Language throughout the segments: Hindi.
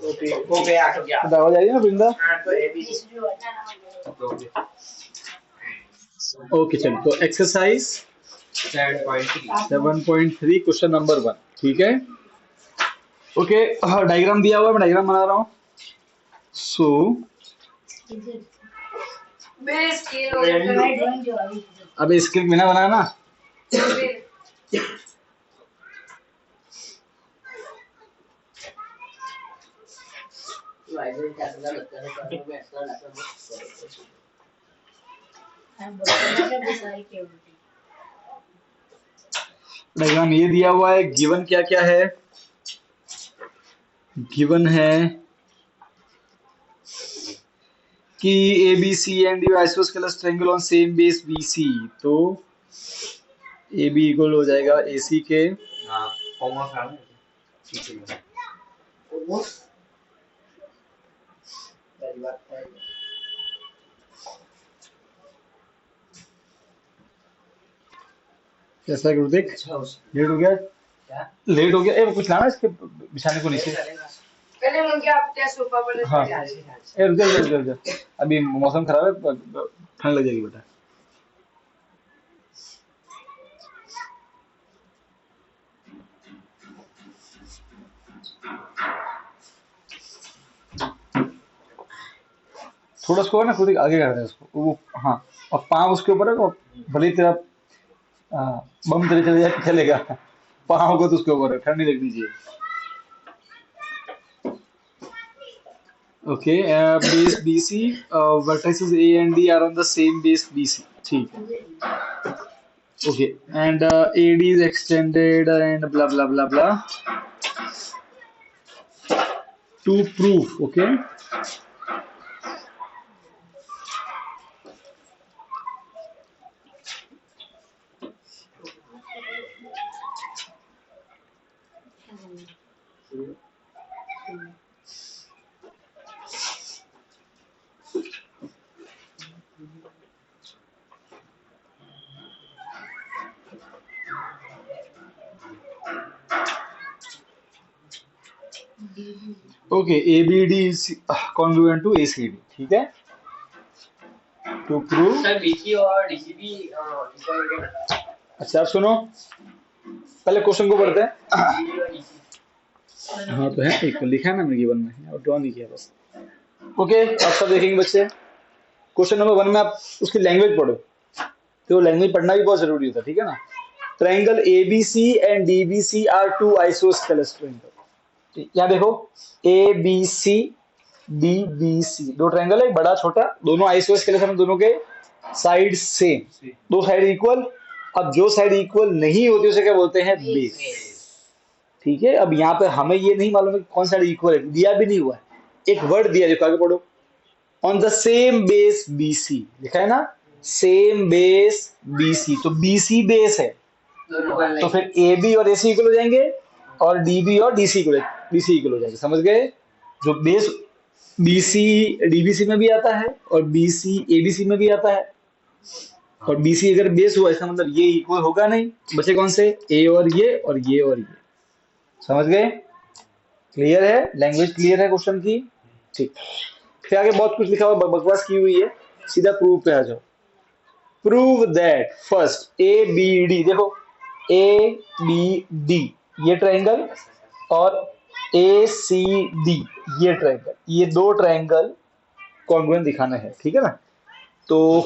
ओके ओके 8 हो गया। आवाज आ रही है ना वृंदा? तो ए बी ओके चलो, तो एक्सरसाइज 7.3 क्वेश्चन नंबर 1, ठीक है। ओके, डायग्राम दिया हुआ है, मैं डायग्राम बना रहा हूँ। सो अब स्क्रिप्ट बिना बनाया ना। डायग्राम ये दिया हुआ है, गिवन क्या क्या है। गिवन है कि A B C and D isosceles triangle on same base B C, तो ए बी इक्वल हो जाएगा ए सी के। कैसा गुरुदेव? लेट हो गया, लेट हो गया। ए कुछ लाना इसके बिछाने को नीचे। पहले मन क्या आप क्या सोफा पर हाँ, ए रुक जा रुक जा, अभी मौसम खराब है, ठंड लग जाएगी बेटा। थोड़ा उसको ना खुद आगे कर दे उसको, वो हाँ, और पाँव उसके ऊपर है तो भले ही तेरा बम तेरे चले जाए चलेगा, पाँव को तो उसके ऊपर है, ठंड नहीं लगनी चाहिए। Okay, base B C, vertices A and D are on the same base B C, ठीक है। Okay, and A D is extended and blah blah blah blah to proof. Okay, okay, A B D is congruent to A C D, ठीक है। टू प्रूव, सर बीसी और डीसी भी इक्वल हो गया। अच्छा सुनो, पहले क्वेश्चन को पढ़ते हैं। हाँ तो है, एक लिखा है ना मैंने गिवन में, और ड्रॉ नहीं किया बस। ओके, आप सब देखेंगे बच्चे। क्वेश्चन नंबर 1 में आप उसकी लैंग्वेज पढ़ो, तो लैंग्वेज पढ़ना भी बहुत जरूरी होता है, ठीक है ना। Triangle ABC and DBC are two isosceles triangle. यहाँ देखो, ABC DBC दो ट्रायंगल है, बड़ा छोटा, दोनों आइसोस्केलस है, दोनों के साइड सेम, दो साइड इक्वल। अब जो साइड इक्वल नहीं होती उसे क्या बोलते हैं? बेस, ठीक है। अब यहाँ पे हमें ये नहीं मालूम है कि कौन साइड इक्वल है, दिया भी नहीं हुआ है, एक वर्ड दिया, जो आगे पढ़ो। On the same base BC लिखा है ना, सेम बेस BC, तो BC बेस है, तो फिर AB और AC इक्वल हो जाएंगे, और DB और DC इक्वल हो जाएंगे, समझ गए। जो बेस BC DBC में भी आता है, और BC ABC में भी आता है, और BC अगर बेस हुआ इसका मतलब ये इक्वल होगा नहीं, बचे कौन से? A और ये और ये और ये, समझ गए। क्लियर है, लैंग्वेज क्लियर है क्वेश्चन की, ठीक। फिर आगे बहुत कुछ लिखा हुआ, बकवास की हुई है, सीधा प्रूव पे आ जाओ। प्रूव दैट फर्स्ट ABD, देखो ABD ये ट्रायंगल, और ACD ये ट्रायंगल, ये दो ट्रायंगल कॉन्ग्रुएंट दिखाना है, ठीक है ना। तो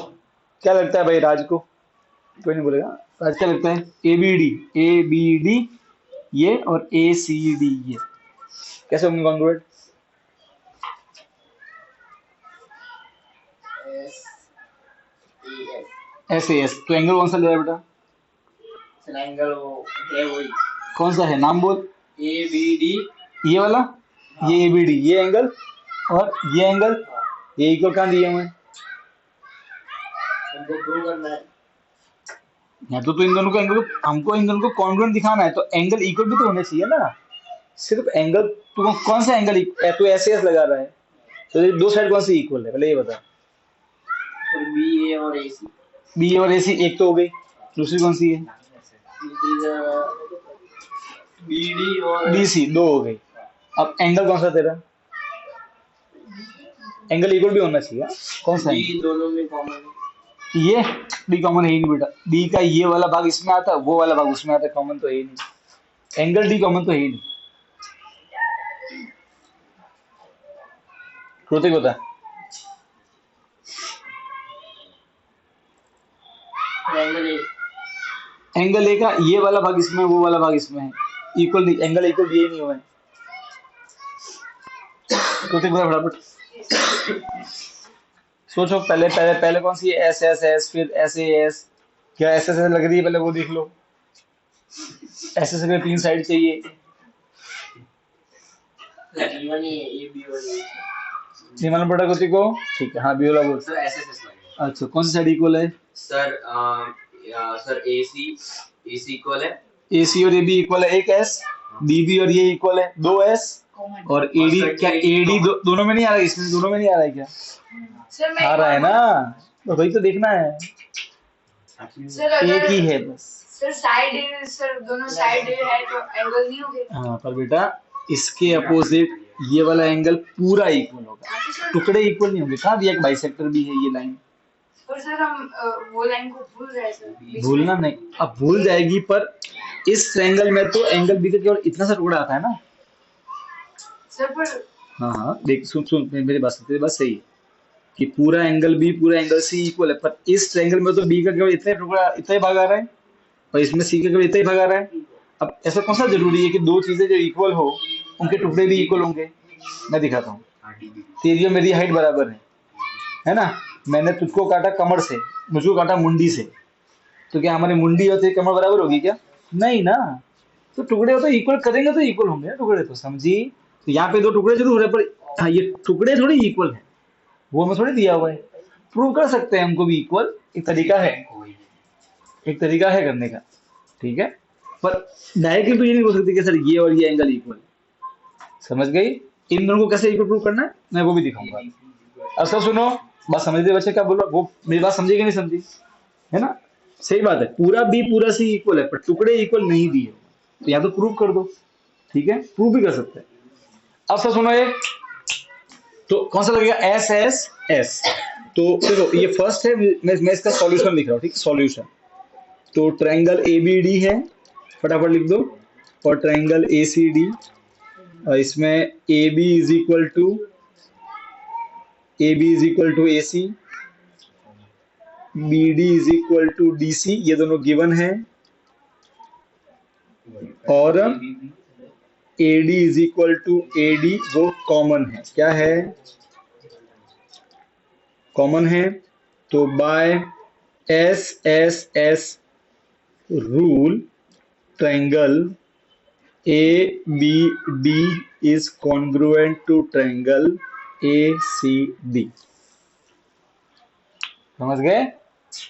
क्या लगता है भाई राज को? कोई नहीं बोलेगा, राज क्या लगता है? ABD ये और ACD ये कैसे होंगे कॉन्ग्रुएंट? ऐसे एस, तो एंगल कौन सा ले रहा है बेटा? एंगल वो है वही, कौन सा है, नाम बोल। ABD, ये वाला, ये ABD ये एंगल, और ये एंगल, ये इक्वल कहाँ दिए हुए हैं? हमको प्रूव करना है। या तो इन दोनों को एंगल को, हमको इन दोनों को कॉन्ग्रुएंट दिखाना है, तो एंगल इक्वल भी तो होने चाहिए ना। सिर्फ एंगल, तू कौन सा एंगल तू ऐसे एस लगा रहा है, तो ये दो साइड कौन सी इक्वल है पहले ये बता। BA और AC, बी और AC एक तो हो गई, दूसरी कौन सी है? BD और BC दो हो गई। अब एंगल कौन सा तेरा? एंगल इक्वल भी होना चाहिए। कौन सा बी दोनों में कॉमन है। ये डी कॉमन है ही नहीं बेटा, डी का ये वाला भाग इसमें आता है, वो वाला भाग उसमें आता है, कॉमन तो है ही नहीं। एंगल डी कॉमन तो है ही नहीं। कृतिक बता। ट्रायंगल ए एंगल ए का ये वाला भाग इसमें, वो वाला भाग इसमें है, इक्वल नहीं, एंगल इक्वल ये नहीं हुआ है। कृतिक बता फटाफट। सोचो पहले पहले पहले कौन सी है, एस एस एस, फिर एस ए एस। क्या एस एस एस लग रही है, पहले वो देख लो। एस एस के 3 साइड चाहिए। बी1 ही है, ये बी1 है। नहीं मालूम पड़ा कृतिक को? ठीक है, हाँ बी वाला बोल। सर एसएसएस लगेगा। अच्छा कौन सी साइड इक्वल है? Sir sir AC AC equal है। ए सी और ए बी इक्वल है, एक एस। बी बी और ये इक्वल है, 2 एस। और ए डी, क्या ए डी दोनों में नहीं आ रहा है? इसमें दोनों में नहीं आ रहा है क्या? सर मैं आ रहा है ना, तो वही तो देखना है। सर एक ही है बस। सर साइड, सर दोनों साइड है तो एंगल नहीं होंगे। हाँ पर बेटा इसके अपोजिट ये वाला एंगल पूरा इक्वल होगा, टुकड़े इक्वल नहीं होंगे। कहाँ दिया कि बाइसेक्टर भी है ये लाइन? और सर हम वो लाइन को भूल रहे हैं सर। भूलना नहीं, अब भूल जाएगी, पर इस ट्रायंगल में तो एंगल बी का केवल इतना सा टुकड़ा आता है ना। सर पर हाँ हाँ देख, सुन सुन मेरी बात, तेरी बात सही है कि पूरा एंगल बी पूरा एंगल सी इक्वल है, पर इस ट्रायंगल में तो बी का केवल इतना टुकड़ा, इतना ही भाग आ रहा है, और इसमें सी का केवल इतना ही भाग आ रहा है। अब ऐसा कौन सा जरूरी है कि दो चीजें जो इक्वल हो उनके टुकड़े भी इक्वल होंगे? मैं दिखाता हूँ। तेरी और मेरी हाइट बराबर है ना? मैंने तुझको काटा कमर से, मुझको काटा मुंडी से, तो क्या हमारी मुंडी और तेरी कमर बराबर होगी क्या? नहीं ना। तो टुकड़े हो तो इक्वल करेंगे तो इक्वल होंगे ना टुकड़े, तो समझी? तो यहाँ पे दो टुकड़े जरूर है, पर हाँ ये टुकड़े थोड़ी इक्वल है, वो हमें थोड़ी दिया हुआ है। प्रूव कर सकते हैं हमको भी इक्वल, एक तरीका है, एक तरीका है करने का, ठीक है? पर डायरेक्टली तो ये नहीं बोल सकते कि सर ये और ये एंगल इक्वल। समझ गई? इन दोनों को कैसे इक्वल प्रूव करना है मैं वो भी दिखाऊंगा। अब सब सुनो, बात समझ रहे बच्चे? क्या बोल रहा? वो मेरी बात समझी कि नहीं समझी? है ना? सही बात है, पूरा बी पूरा सी इक्वल है, पर टुकड़े इक्वल नहीं दिए, तो या तो प्रूव कर दो, ठीक है? प्रूव भी कर सकते हैं। अब सब सुनो, ये तो कौन सा लगेगा? S S S. तो देखो ये फर्स्ट है, मैं इसका सॉल्यूशन लिख रहा हूँ, ठीक? सॉल्यूशन तो ट्रायंगल ए बी डी है, फटाफट लिख दो, और ट्रायंगल ए सी डी, और इसमें A B is equal to A C, B D is equal to D C, ये दोनों गिवन है, और A D is equal to A D वो कॉमन है। क्या है? कॉमन है। तो by S S S rule triangle A B D is congruent to triangle A C D. समझ गए?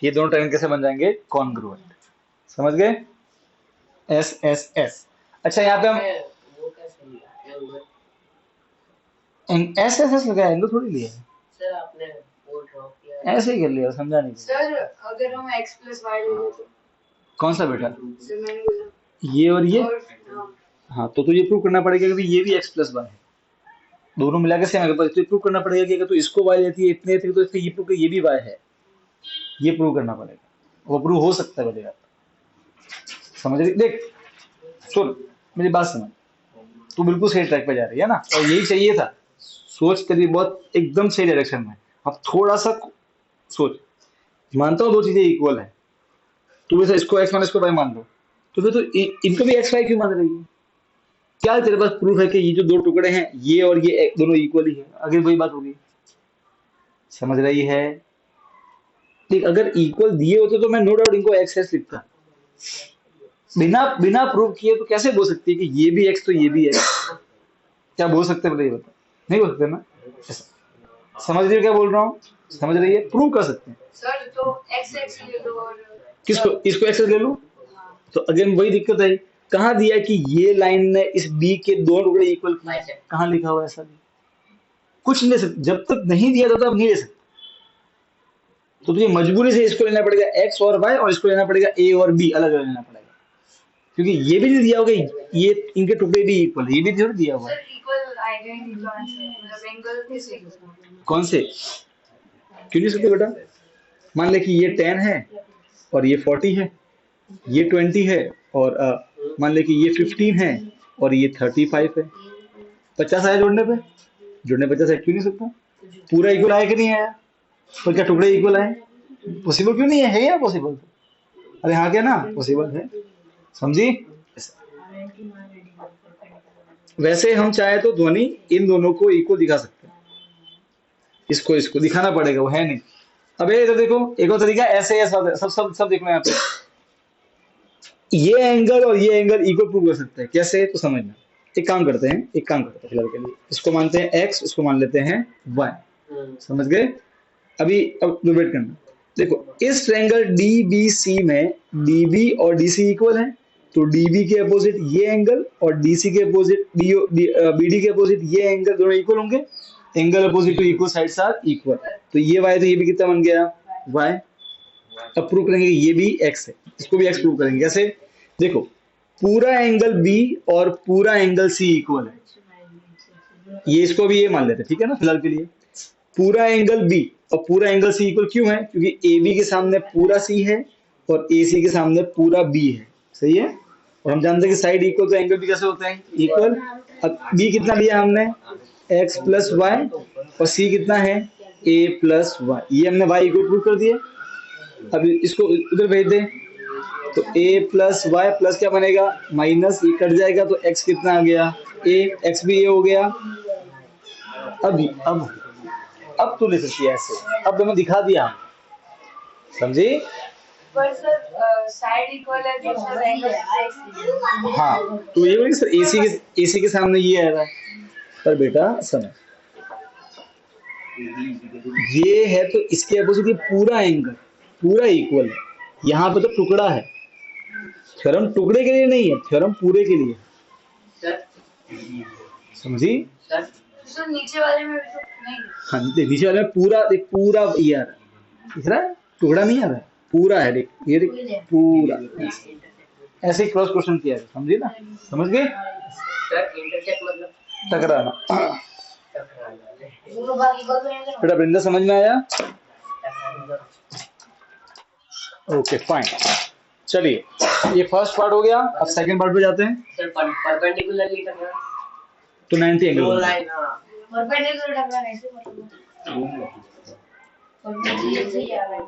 ये दोनों ट्रायंगल कैसे बन जाएंगे? कॉन्ग्रुएंट। समझ गए? S S S. अच्छा यहाँ पे हम वो कैसे लिया एंगल? एस एस एस लगाया, एंगल थोड़ी लिया है, सर आपने वो ड्रॉ किया ऐसे ही कर लिया, समझा नहीं। सर अगर हम x प्लस वाई ले लें तो? कौन सा बेटा? सर मैंने बोला ये और ये? और हाँ तो तुझे प्रूव करना पड़ेगा कि ये भी x प्लस वाई है, दोनों मिला के सेम है, पर तुझे प्रूव करना पड़ेगा कि अगर तो इसको y लेती है इतने तो इसको ये प्रूव ये भी y है, ये प्रूव करना पड़ेगा। वो प्रूव हो सकता है बनेगा। समझ रही? देख सुन मेरी बात समझ, तू बिल्कुल सही ट्रैक पे जा रही है ना, और यही चाहिए था। सोच तेरी बहुत एकदम सही डायरेक्शन में, अब थोड़ा सा सोच। मानता हूँ दो चीजें इक्वल है, तू वैसे इसको x मान इसको y मान लो, तो फिर तो इनको भी x y क्यों मान रही है? क्या तेरे पास प्रूफ है कि ये जो दो टुकड़े हैं ये और ये दोनों इक्वल ही है? अगर वही बात होगी, समझ रही है? ठीक, अगर इक्वल दिए होते तो मैं नो डाउट इनको x s लिखता, बिना बिना प्रूव किए तो कैसे बोल सकती है कि ये भी x तो ये भी x? क्या बोल सकते हैं? बताइए, बता। नहीं बोल सकते ना? समझ रही है क्या बोल रहा हूँ? समझ रही है? प्रूव कर सकते हैं। सर तो x x ले लो और किसको? इसको x ले लो। तो अगेन वही दिक्कत है, कहाँ दिया कि ये लाइन ने इस बी के दो टुकड़े इक्वल किए? कहाँ लिखा हुआ है? ऐसा भी कुछ नहीं ले सकते, जब तक नहीं दिया था तब नहीं ले सकते। तो तुझे मजबूरी से इसको लेना पड़ेगा x और y, और इसको लेना पड़ेगा a और b, अलग अलग लेना पड़ेगा, क्योंकि ये भी नहीं दिया होगा ये इनके टुकड़े भी इक्वल, ये भी थोड़ी दिया हुआ है। सर इक्वल आएगा ही नहीं तो आंसर, मतलब एंगल के सेम। कौन से? क्यों नहीं सकते बेटा? मान ले कि ये 10 है और ये 40 है, ये 20 है और मान ले कि ये 15 है और ये 35 है। 50 आया जोड़ने पे? जोड़ने 50 है, क्यों नहीं सकता? पूरा इक्वल आया कि नहीं आया? तो क्या टुकड़े इक्वल आए? पॉसिबल क्यों नहीं है? है या पॉसिबल? अरे हाँ क्या ना, पॉसिबल है। समझी? वैसे हम चाहे तो ध्वनि इन दोनों को इक्वल दिखा सकते हैं, इसको इसको दिखाना पड़ेगा, वो है नहीं। अब इधर देखो, एक और तरीका ऐसे है, सब सब सब सब देखना यहाँ पे। ये एंगल और ये एंगल इक्वल प्रूव कर सकते हैं, कैसे? तो समझना। एक काम करते हैं, फिलहाल के लिए इसको मानते हैं x, इसको मान लेते हैं y। समझ गए? अभी अब वेट करना। देखो इस ट्रायंगल DBC में DB और DC इक्वल है, तो DB के अपोजिट ये एंगल और DC के अपोजिट BD के अपोजिट ये एंगल, दोनों इक्वल होंगे। Angle opposite to equal sides are equal, तो ये y तो ये भी कितना बन गया y। अब प्रूव करेंगे ये भी x है, इसको भी x प्रूव करेंगे। कैसे? देखो पूरा एंगल B और पूरा एंगल C इक्वल है, ये इसको भी ये मान लेते हैं, ठीक है ना? फिलहाल के लिए पूरा एंगल B और पूरा एंगल C इक्वल क्यों है? क्योंकि AB के सामने पूरा C है और AC के सामने पूरा B है, सही है? और हम जानते हैं कि साइड इक्वल तो एंगल भी कैसे होते हैं? इक्वल। अब B कितना लिया हमने? x प्लस वाई, और C कितना है? a plus y. ये हमने y इक्वल प्रूव कर दिया। अब इसको उधर भेज दें तो a प्लस वाई प्लस क्या बनेगा? माइनस, ये कट जाएगा तो x कितना आ गया? a, x भी a हो गया। अब तो ले सकती है ऐसे, अब तो मैं दिखा दिया, समझी? पर सर साइड इक्वल है तो सर एंगल। हाँ तो ये बोले सर AC के सामने ये आ रहा है, पर बेटा समझ, ये है तो इसके अपोजिट ये पूरा एंगल पूरा इक्वल है, यहाँ पे तो टुकड़ा है। थ्योरम टुकड़े के लिए नहीं है, थ्योरम पूरे के लिए। समझी? सर नीचे वाले में भी तो नहीं। हाँ देख, नीचे वाले में पूरा देख, पूरा ये आ रहा है, दिख रहा है? टुकड़ा नहीं आ रहा है, पूरा है, देख ये देख पूरा। ऐसे ही क्रॉस क्वेश्चन किया है, समझे ना? समझ गए? इंटरसेक्ट मतलब टकराना। बेटा वृंदा समझ में आया? ओके फाइन, चलिए ये फर्स्ट पार्ट हो गया। अब सेकंड पार्ट पे जाते हैं। सर परपेंडिकुलरली टकरा तो 90 एंगल दो लाइन। हां परपेंडिकुलर टकरा ऐसे मतलब परपेंडिकुलर से आ रहा है।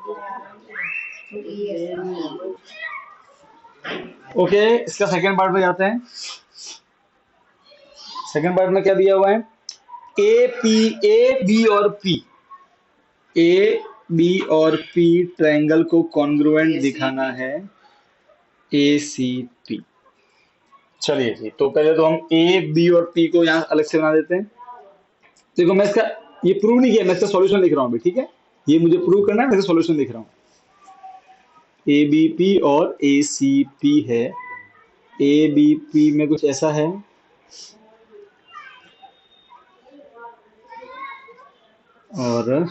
ओके, इसका सेकंड पार्ट पे जाते हैं। सेकंड पार्ट में क्या दिया हुआ है? ए बी और पी ट्रायंगल को कॉन्ग्रुएंट दिखाना है ACP। चलिए जी, तो पहले तो हम ए बी और पी को यहाँ अलग से बना देते हैं। देखो मैं इसका ये प्रूव नहीं किया, मैं इसका सॉल्यूशन लिख रहा हूँ अभी, ठीक है? ये मुझे प्रूव करना है, मैं इसका सॉल्यूशन लिख रहा हूँ। ABP और ACP है। ABP में कुछ ऐसा है और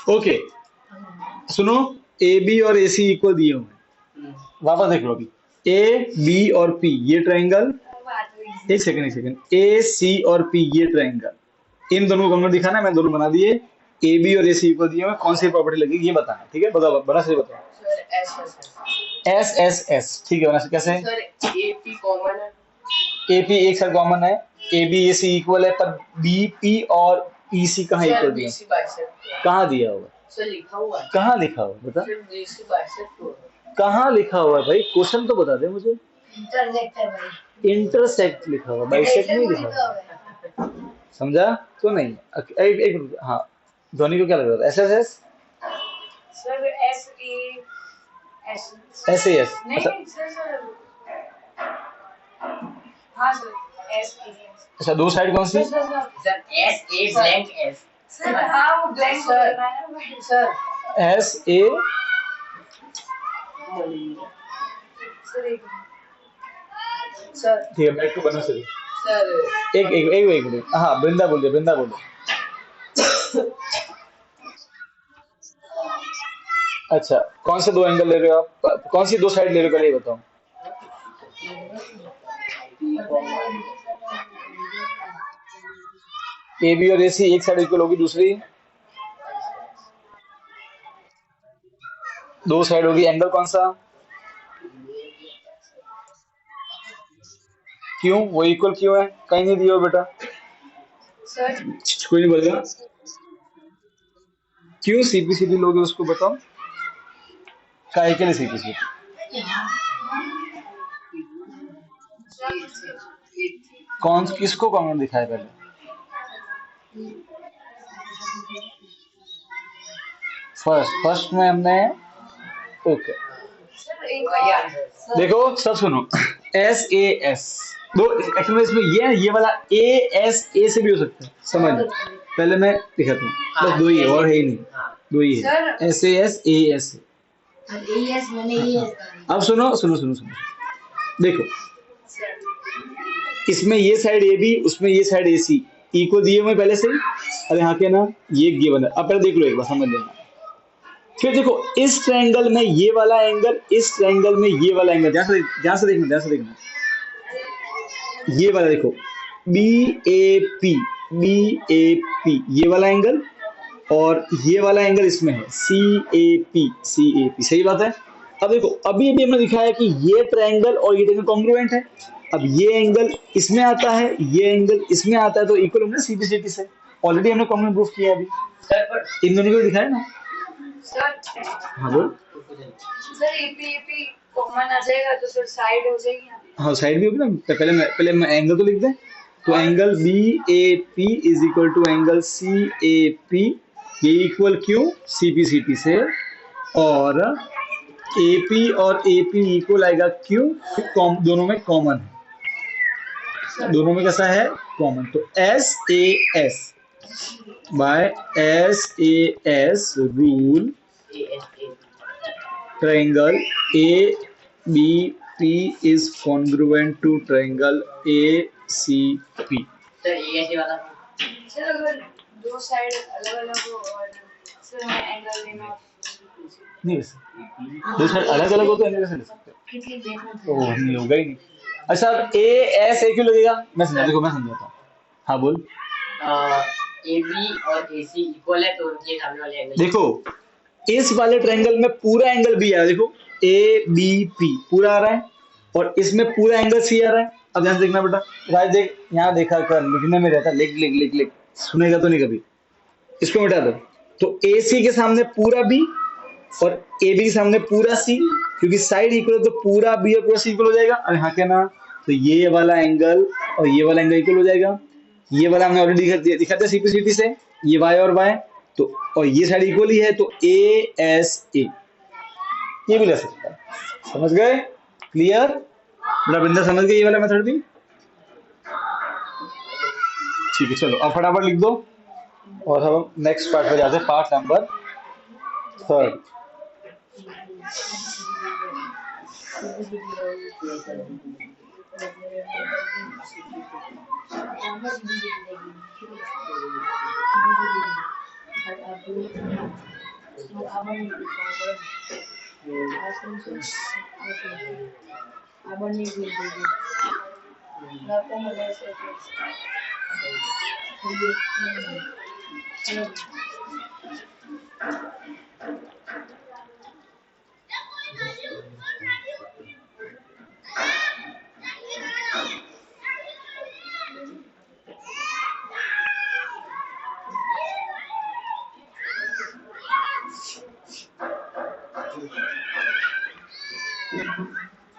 ओके सुनो, AB और AC इक्वल दिए हुए हैं। वापस देख लो अभी, AB और P ये ट्रायंगल, एक सेकंड, AC और P ये ट्रायंगल, इन दोनों को हमने दिखाना है, मैंने दोनों बना दिए। AB और AC इक्वल दिए हुए, कौन सी प्रॉपर्टी लगेगी ये बताना, ठीक है? बताओ, बड़ा सही बताओ। सर S ठीक है, बना कैसे? सर AP कॉमन है, AP एक साथ कॉमन है, AB AC इक्वल है, पर BP और EC कहाँ इक्वल दिया? BC बाइसेक्ट कहाँ दिया हुआ? सर लिखा हुआ है। कहाँ लिखा हुआ बता? सर BC बाइसेक्ट हुआ है। कहाँ लिखा हुआ है भाई? क्वेश्चन तो बता दे मुझे। इंटरसेक्ट है भाई। इंटरसेक्ट लिखा हुआ, बाइसेक्ट नहीं लिखा हुआ। समझा तो नहीं? एक हाँ, ध्वनि को क्या लग रहा था? SSS सर SAS नहीं अच्छा, सर हाँ सर अच्छा दो साइड कौन सी? Sir S A blank S sir हाँ वो ब्लैंक सर होता है ना भाई। सर SA सर एक सर ठीक है, बैक टू बना सही। सर एक मिनट, हाँ वृंदा बोलिए। अच्छा, कौन से दो एंगल ले रहे हो आप, कौन सी दो साइड ले रहे हो, पहले ये बताओ। ए बी और ए सी एक साइड इक्वल होगी, दूसरी दो साइड होगी, एंगल कौन सा, क्यों वो इक्वल क्यों है, कहीं नहीं दिया हो बेटा, सर कोई नहीं बोलेगा, क्यों सीपीसीटी लोगे उसको बताओ, काहे के लिए सीपीसीटी, कौन किसको कॉमन दिखाया पहले, फर्स्ट में हमने, ओके सर एक वही आंसर। देखो सब सुनो, एस ए एस दो एक्चुअली इसमें ये है, ये वाला ए एस ए से भी हो सकता है, समझ लो पहले मैं दिखाता हूँ, बस दो ही है और है ही नहीं, दो ही है, sir S A S A S. अब सुनो सुनो सुनो सुनो, देखो इसमें ये साइड ए बी, उसमें ये साइड ए सी इक्वल दिए हुए पहले से ही, और यहाँ के ना ये गिवन है, अब पहले देख लो एक बार समझ लेना, फिर देखो इस ट्रायंगल में ये वाला एंगल, इस ट्रायंगल में ये वाला एंगल, ध्यान से देखना, ये वाला देखो बी ए पी ये वाला एंगल, और ये वाला एंगल इसमें है सी ए पी, सही बात है। अब देखो अभी अभी हमने दिखाया कि ये ट्रायंगल और ये ट्रायंगल कॉन्ग्रुएंट है, अब ये एंगल इसमें आता है, ये एंगल इसमें आता है, तो इक्वल होंगे सीपीसीटी से, ऑलरेडी हमने कॉमन प्रूफ किया अभी, सर पर इन दोनों को दिखाया ना, सर हाँ बोल, सर एपी कॉमन आ जाएगा तो सर साइड हो जाएगी ना। हाँ साइड भी होगी ना, पहले मैं एंगल तो लिख दें, तो angle B A P is equal to angle C A P, ये इक्वल क्यों सीपीसीटी से, और ए पी और ए पी इक्वल आएगा क्यों, दोनों में कॉमन है, दोनों में कैसा है कॉमन, तो S A S by S A S rule triangle A B P is congruent to triangle A C P. Sir ये कैसे वाला, सर अगर दो साइड अलग अलग हो और सर हमें एंगल लेना नहीं दो साइड अलग अलग हो तो एंगल कैसे ले सकते हो, ओह नहीं होगा ही नहीं। अच्छा अब ए एस ए क्यों लगेगा, मैं समझाता हूँ, हाँ बोल, ए बी और ए सी इक्वल है तो उनके सामने वाले एंगल, देखो इस वाले ट्रायंगल में पूरा एंगल बी आ रहा है, देखो ए बी पी पूरा आ रहा है, और इसमें पूरा एंगल सी आ रहा है। अब ध्यान से देखना बेटा, राज देख यहाँ देखा कर, लिखने में रहता, लिख लिख लिख लिख, सुनेगा तो नहीं कभी, इसको मिटा दो, तो ए सी के सामने पूरा बी और ए बी के सामने पूरा सी, क्योंकि साइड इक्वल है तो पूरा बी और पूरा सी इक्वल हो जाएगा, और यहाँ के ना तो ये वाला एंगल और ये वाला एंगल इक्वल हो जाएगा, ये वाला हमने ऑलरेडी दिखा दिया सीपीसीटी से, ये वाई और वाई तो, और ये साइड इक्वल ही है तो ए एस ए, ये भी ले सकता है, समझ गए, क्लियर, मेरा बंदा समझ गया ये वाला मेथड भी, ठीक है चलो अब फटाफट लिख दो, और हम नेक्स्ट पार्ट पे जाते हैं, पार्ट नंबर 3।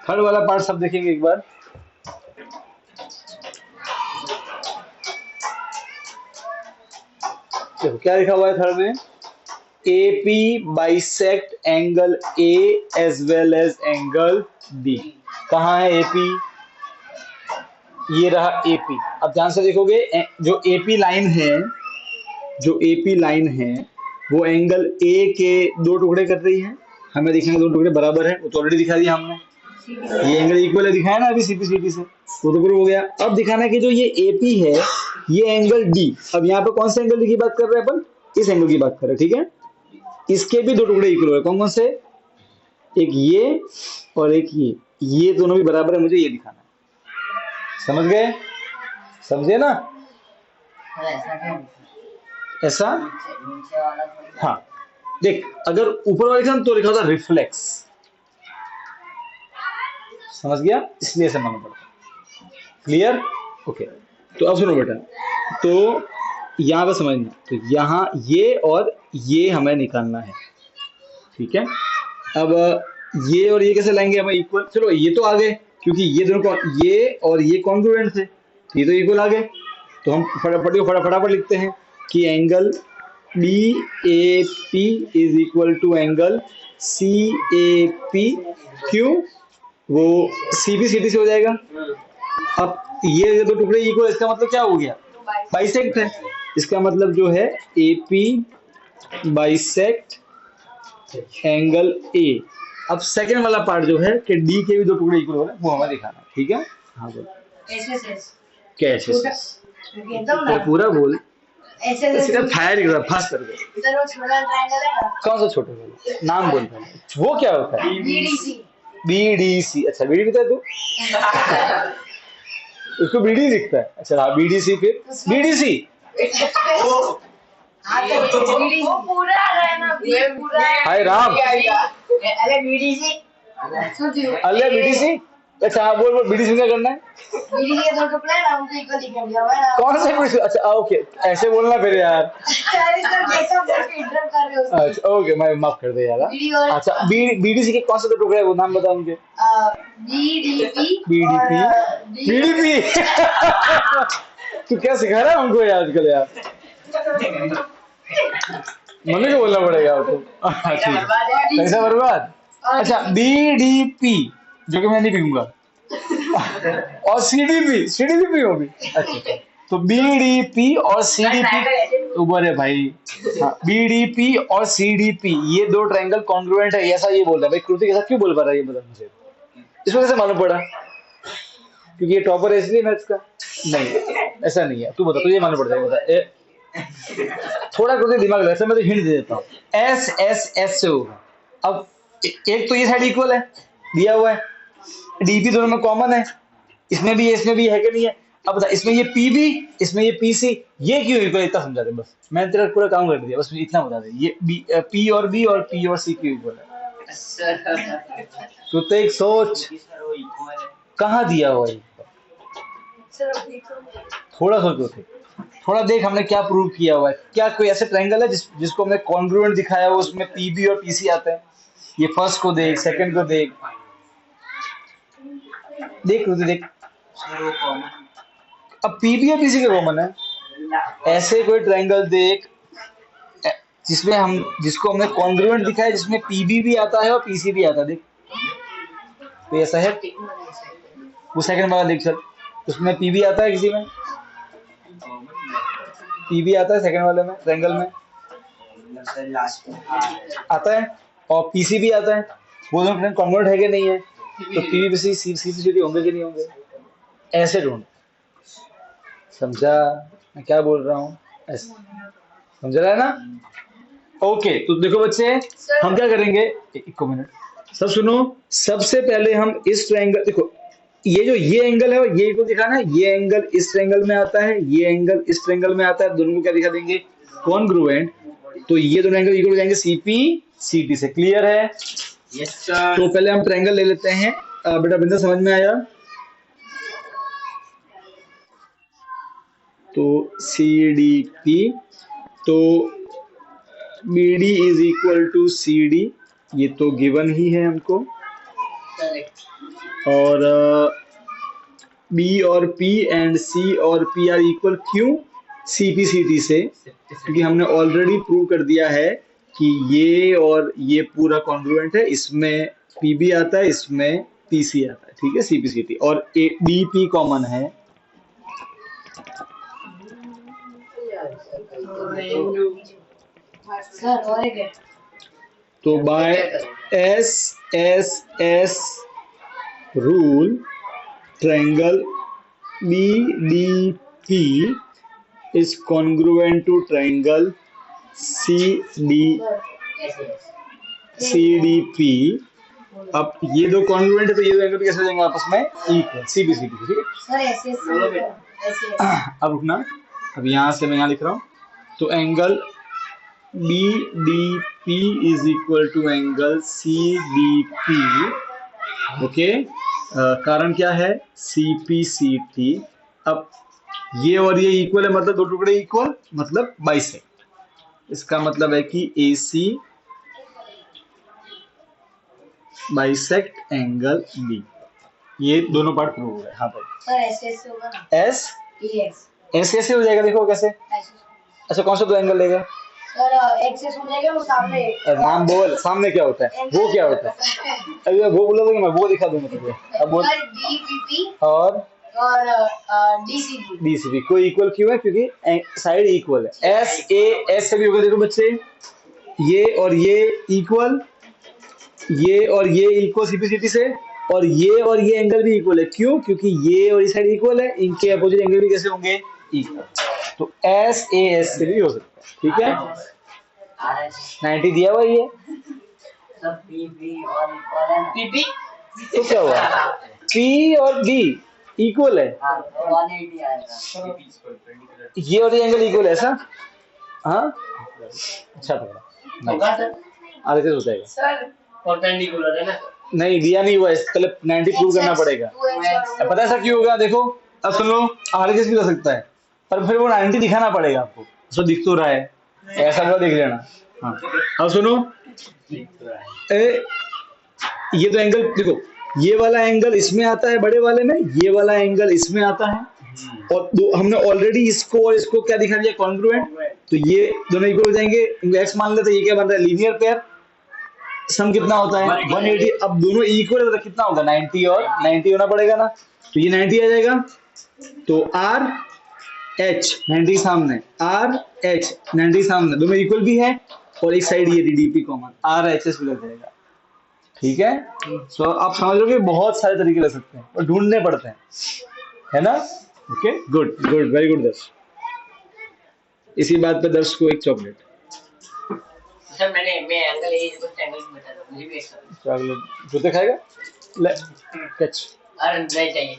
थर्ड वाला पार्ट सब देखेंगे एक बार, देखो क्या लिखा हुआ है थर्ड में, AP bisect angle A as well as angle B, कहाँ है AP, ये रहा AP, अब ध्यान से देखोगे जो AP लाइन है, जो AP लाइन है वो एंगल A के दो टुकड़े कर रही है, हमें दिखेंगे दो टुकड़े बराबर है, वो तो ऑलरेडी दिखा दिया हमने, ये एंगल इक्वल है दिखाया ना अभी सीपीसीटी से, वो तो प्रूव हो गया। अब दिखाना है कि जो ये AP है ये एंगल D, अब यहाँ पे कौन से एंगल की बात कर रहे हैं अपन, इस एंगल की बात कर रहे हैं, ठीक है, इसके भी दो टुकड़े इक्वल है, कौन कौन से? एक ये और एक ये दोनों भी बराबर है, मुझे ये दिखाना है। समझ गए? समझे ना? ऐसा क्या? ऐसा नीचे वाला थोड़ी। हाँ, देख अगर ऊपर वाले लिखा तो लिखा होता रिफ्लेक्स, समझ गया? इसलिए ऐसा मानना पड़ता। क्लियर? ओके, तो अब सुनो बेटा, तो यहाँ पे समझना, तो यहाँ ये और ये हमें निकालना है, ठीक है? अब ये और ये कैसे लाएंगे हमें इक्वल? चलो ये तो आ गए, क्योंकि ये दोनों ये और ये कॉन्ग्रुएंट थे, ये तो इक्वल आ गए। तो हम फटाफट लिखते हैं कि angle BAP is equal to angle CAP। क्यों? वो CP/CD से हो जाएगा। अब ये दो टुकड़े इक्वल, इसका मतलब क्या हो गया? बाइसेक्ट है। इसका मतलब जो है AP बाइसेक्ट एंगल A। अब सेकंड वाला पार्ट जो है कि D के भी दो टुकड़े इक्वल हो रहे हैं, वो हमें दिखाना, ठीक है? हाँ बोल। कैसे? पूरा बोल। इसका फायर निकला फंस करके। सर वो छोटा ट्रायंगल है ना, कौन सा छोटा वाला? नाम बोल पहले। वो क्या होता है? BDC। BDC। अच्छा BD लिखता है तू? उसको BD लिखता है। अच्छा हाँ BDC, फिर BDC। हाँ तो BDC वो पूरा है ना, B पूरा है। हाय राम। अरे BDC सोचिए। अल्ले BDC। अच्छा हाँ बोल BDC क्या करना है? BDC के दो टुकड़े हैं ना, उनको इक्वल लिखा दिया हुआ है। कौन से BDC? अच्छा ओके, ऐसे बोलना फिर यार। अरे सर कैसा बोल के इंटरप्ट कर रहे हो उसको? अच्छा ओके, मैं माफ कर दे यार। BD और अच्छा BDC के कौन से दो टुकड़े हैं, वो नाम बता उनके। BDP BDP। और BDP। तू क्या सिखा रहा है हमको यार आजकल यार? मम्मी को बोलना पड़ेगा आपको। ठीक है, पैसा बर्बाद। अच्छा BDP, जो कि मैं नहीं पीऊंगा। और CDP पीओगे? अच्छा, तो BDP और CDP ऊपर है भाई। हाँ BDP और CDP ये दो ट्रायंगल कॉन्ग्रुएंट है, ऐसा ये बोल रहा है भाई। कृति के साथ क्यों बोल पा रहा है ये बता मुझे, इसमें कैसे मालूम पड़ा? क्योंकि ये टॉपर है इसलिए मैथ्स का? नहीं ऐसा नहीं है, तू बता, तुझे मालूम पड़ जाएगा। बता थोड़ा कृति दिमाग लगा, मैं तो हिंट दे देता हूँ। S से होगा। अब एक तो ये साइड इक्वल है, दिया हुआ है, DP दोनों में कॉमन है, इसमें भी है कि नहीं है? अब बता, इसमें ये PB, इसमें ये PC, ये क्यों इक्वल? इतना समझा दे बस, मैं तेरा पूरा काम कर दिया, बस इतना बता दे। ये P और B और P और C क्यों इक्वल है? तो एक सोच, कहाँ दिया हुआ है? थोड़ा सोचो थे, थोड़ा देख हमने क्या प्रूव किया हुआ है। क्या कोई ऐसे ट्रायंगल है जिसको हमने कॉन्ग्रुएंट दिखाया हो, उसमें PB और PC आते हैं? ये फर्स्ट को देख, सेकंड को देख, देख। अब PB और PC के कॉमन है। ऐसे कोई ट्रायंगल देख जिसको हमने कॉन्ग्रुएंट दिखाया, जिसमें PB भी आता है और PC भी आता है, देख तो ऐसा है। वो सेकंड वाला देख, चल उसमें PB आता है, किसी में PB आता है सेकंड वाले में, ट्रायंगल में आता है, और PC भी आता है। वो दोनों कॉन्ग्रुएंट है कि नहीं है? तो PB PC CP/CD होंगे कि नहीं होंगे? ऐसे ढूंढ। समझा मैं क्या बोल रहा हूँ? ऐसे समझ रहा है ना? ओके, तो देखो बच्चे, हम क्या करेंगे, एक मिनट सब सुनो। सबसे पहले हम इस ट्रायंगल, देखो ये एंगल है, ये को दिखाना है। ये एंगल इस ट्रायंगल में आता है, ये एंगल इस ट्रायंगल में आता है, दोनों को क्या दिखा देंगे? कॉन्ग्रुएंट। तो ये दोनों एंगल इक्वल हो जाएंगे CP/CD से। क्लियर है? Yes sir. तो पहले हम ट्रायंगल ले लेते हैं। बेटा बिंदु समझ में आया? तो CDP, तो BD is equal to CD, ये तो गिवन ही है हमको। और B और P एंड C और P आर इक्वल, क्यों? CP/CD से, क्योंकि हमने ऑलरेडी प्रूव कर दिया है कि ये और ये पूरा कॉन्ग्रुएंट है। इसमें PB आता है, इसमें PC आता है, ठीक है? CP/CD और BP कॉमन है। सर और एक है। तो by SSS rule triangle BDP is congruent to triangle CDE। ऐसे CDP। अब ये दो कॉन्ग्रुएंट है तो ये दो एंगल कैसे हो जाएंगे आपस में इक्वल, CBCD, ठीक है। सर ऐसे ऐसे अब रुकना, अब यहाँ से मैं यहाँ लिख रहा हूँ, तो angle BDP is equal to angle CDP। Okay, कारण क्या है, CPCT। अब ये और ये इक्वल है, मतलब दो टुकड़े इक्वल, मतलब बाइसेक्ट। इसका मतलब है कि AC बाइसेक्ट एंगल B। ये दोनों पार्ट प्रूव हो गए। हाँ भाई, सर ऐसे ऐसे होगा ना, एस यस ऐसे ऐसे हो जाएगा, देखो कैसे। ऐसे अच्छा, कौन सा दो एंगल लेगा? सर एक्सेस हो जाएगा वो सामने नाम बोल, सामने क्या होता है, वो क्या होता है? अभी वो बोला तो मैं वो दिखा दूंगा तुझे। अब बोल। सर DPP और DCP DCP कोई इक्वल क्यों है? क्योंकि साइड इक्वल है। एस से भी होगा, देखो बच्चे, ये और ये इक्वल, ये और ये इक्वल CPCT से, और ये एंगल भी इक्वल है। क्यों? क्योंकि ये और ये साइड इक्वल है, इनके अपोजिट एंगल भी कैसे होंगे, इक्वल। तो SAS से भी हो सकता है, ठीक है। RS 90 दिया हुआ ये, सब PP और इक्वल है PP तो क्या हुआ, P और D इक्वल है, 180 आएगा। ये और ये एंगल इक्वल है, ऐसा। हाँ, अच्छा पकड़ा, होगा सर आगे से हो जाएगा। सर परपेंडिकुलर है ना। नहीं दिया नहीं हुआ, इसका 90 प्रूव करना पड़ेगा। अब पता है ऐसा क्यों होगा, देखो अब सुन लो, आगे भी हो सकता है, पर फिर वो 90 दिखाना पड़ेगा आपको, सो दिख तो रहा है, ऐसा पूरा देख लेना। हाँ, अब सुनो, ये तो एंगल देखो, ये वाला एंगल इसमें आता है बड़े वाले में, ये वाला एंगल इसमें आता है, और दो हमने ऑलरेडी इसको और इसको क्या दिखा दिया, कॉन्ग्रुएंट। तो ये दोनों इक्वल हो जाएंगे, एक्स मान लेते हैं, ये क्या बन रहा है, लीनियर पेयर। सम कितना होता है 180। अब दोनों इक्वल है तो कितना होगा, 90 और 90 होना पड़ेगा ना, तो ये 90 आ जाएगा। तो RH 90 सामने, RH 90 सामने, दोनों इक्वल भी है, और एक साइड ये DDP कॉमन, RHS भी लग जाएगा, ठीक है। तो आप समझ लो कि बहुत सारे तरीके लग सकते हैं और ढूंढने पड़ते हैं, है ना। Okay, good good, very good दर्श। इसी बात पे दर्श को एक चॉकलेट। सर मैं एंगल ए इक्वल एंगल बता दो मुझे भी एक सर। चॉकलेट जूते खाएगा, ले कैच। अरे नहीं चाहिए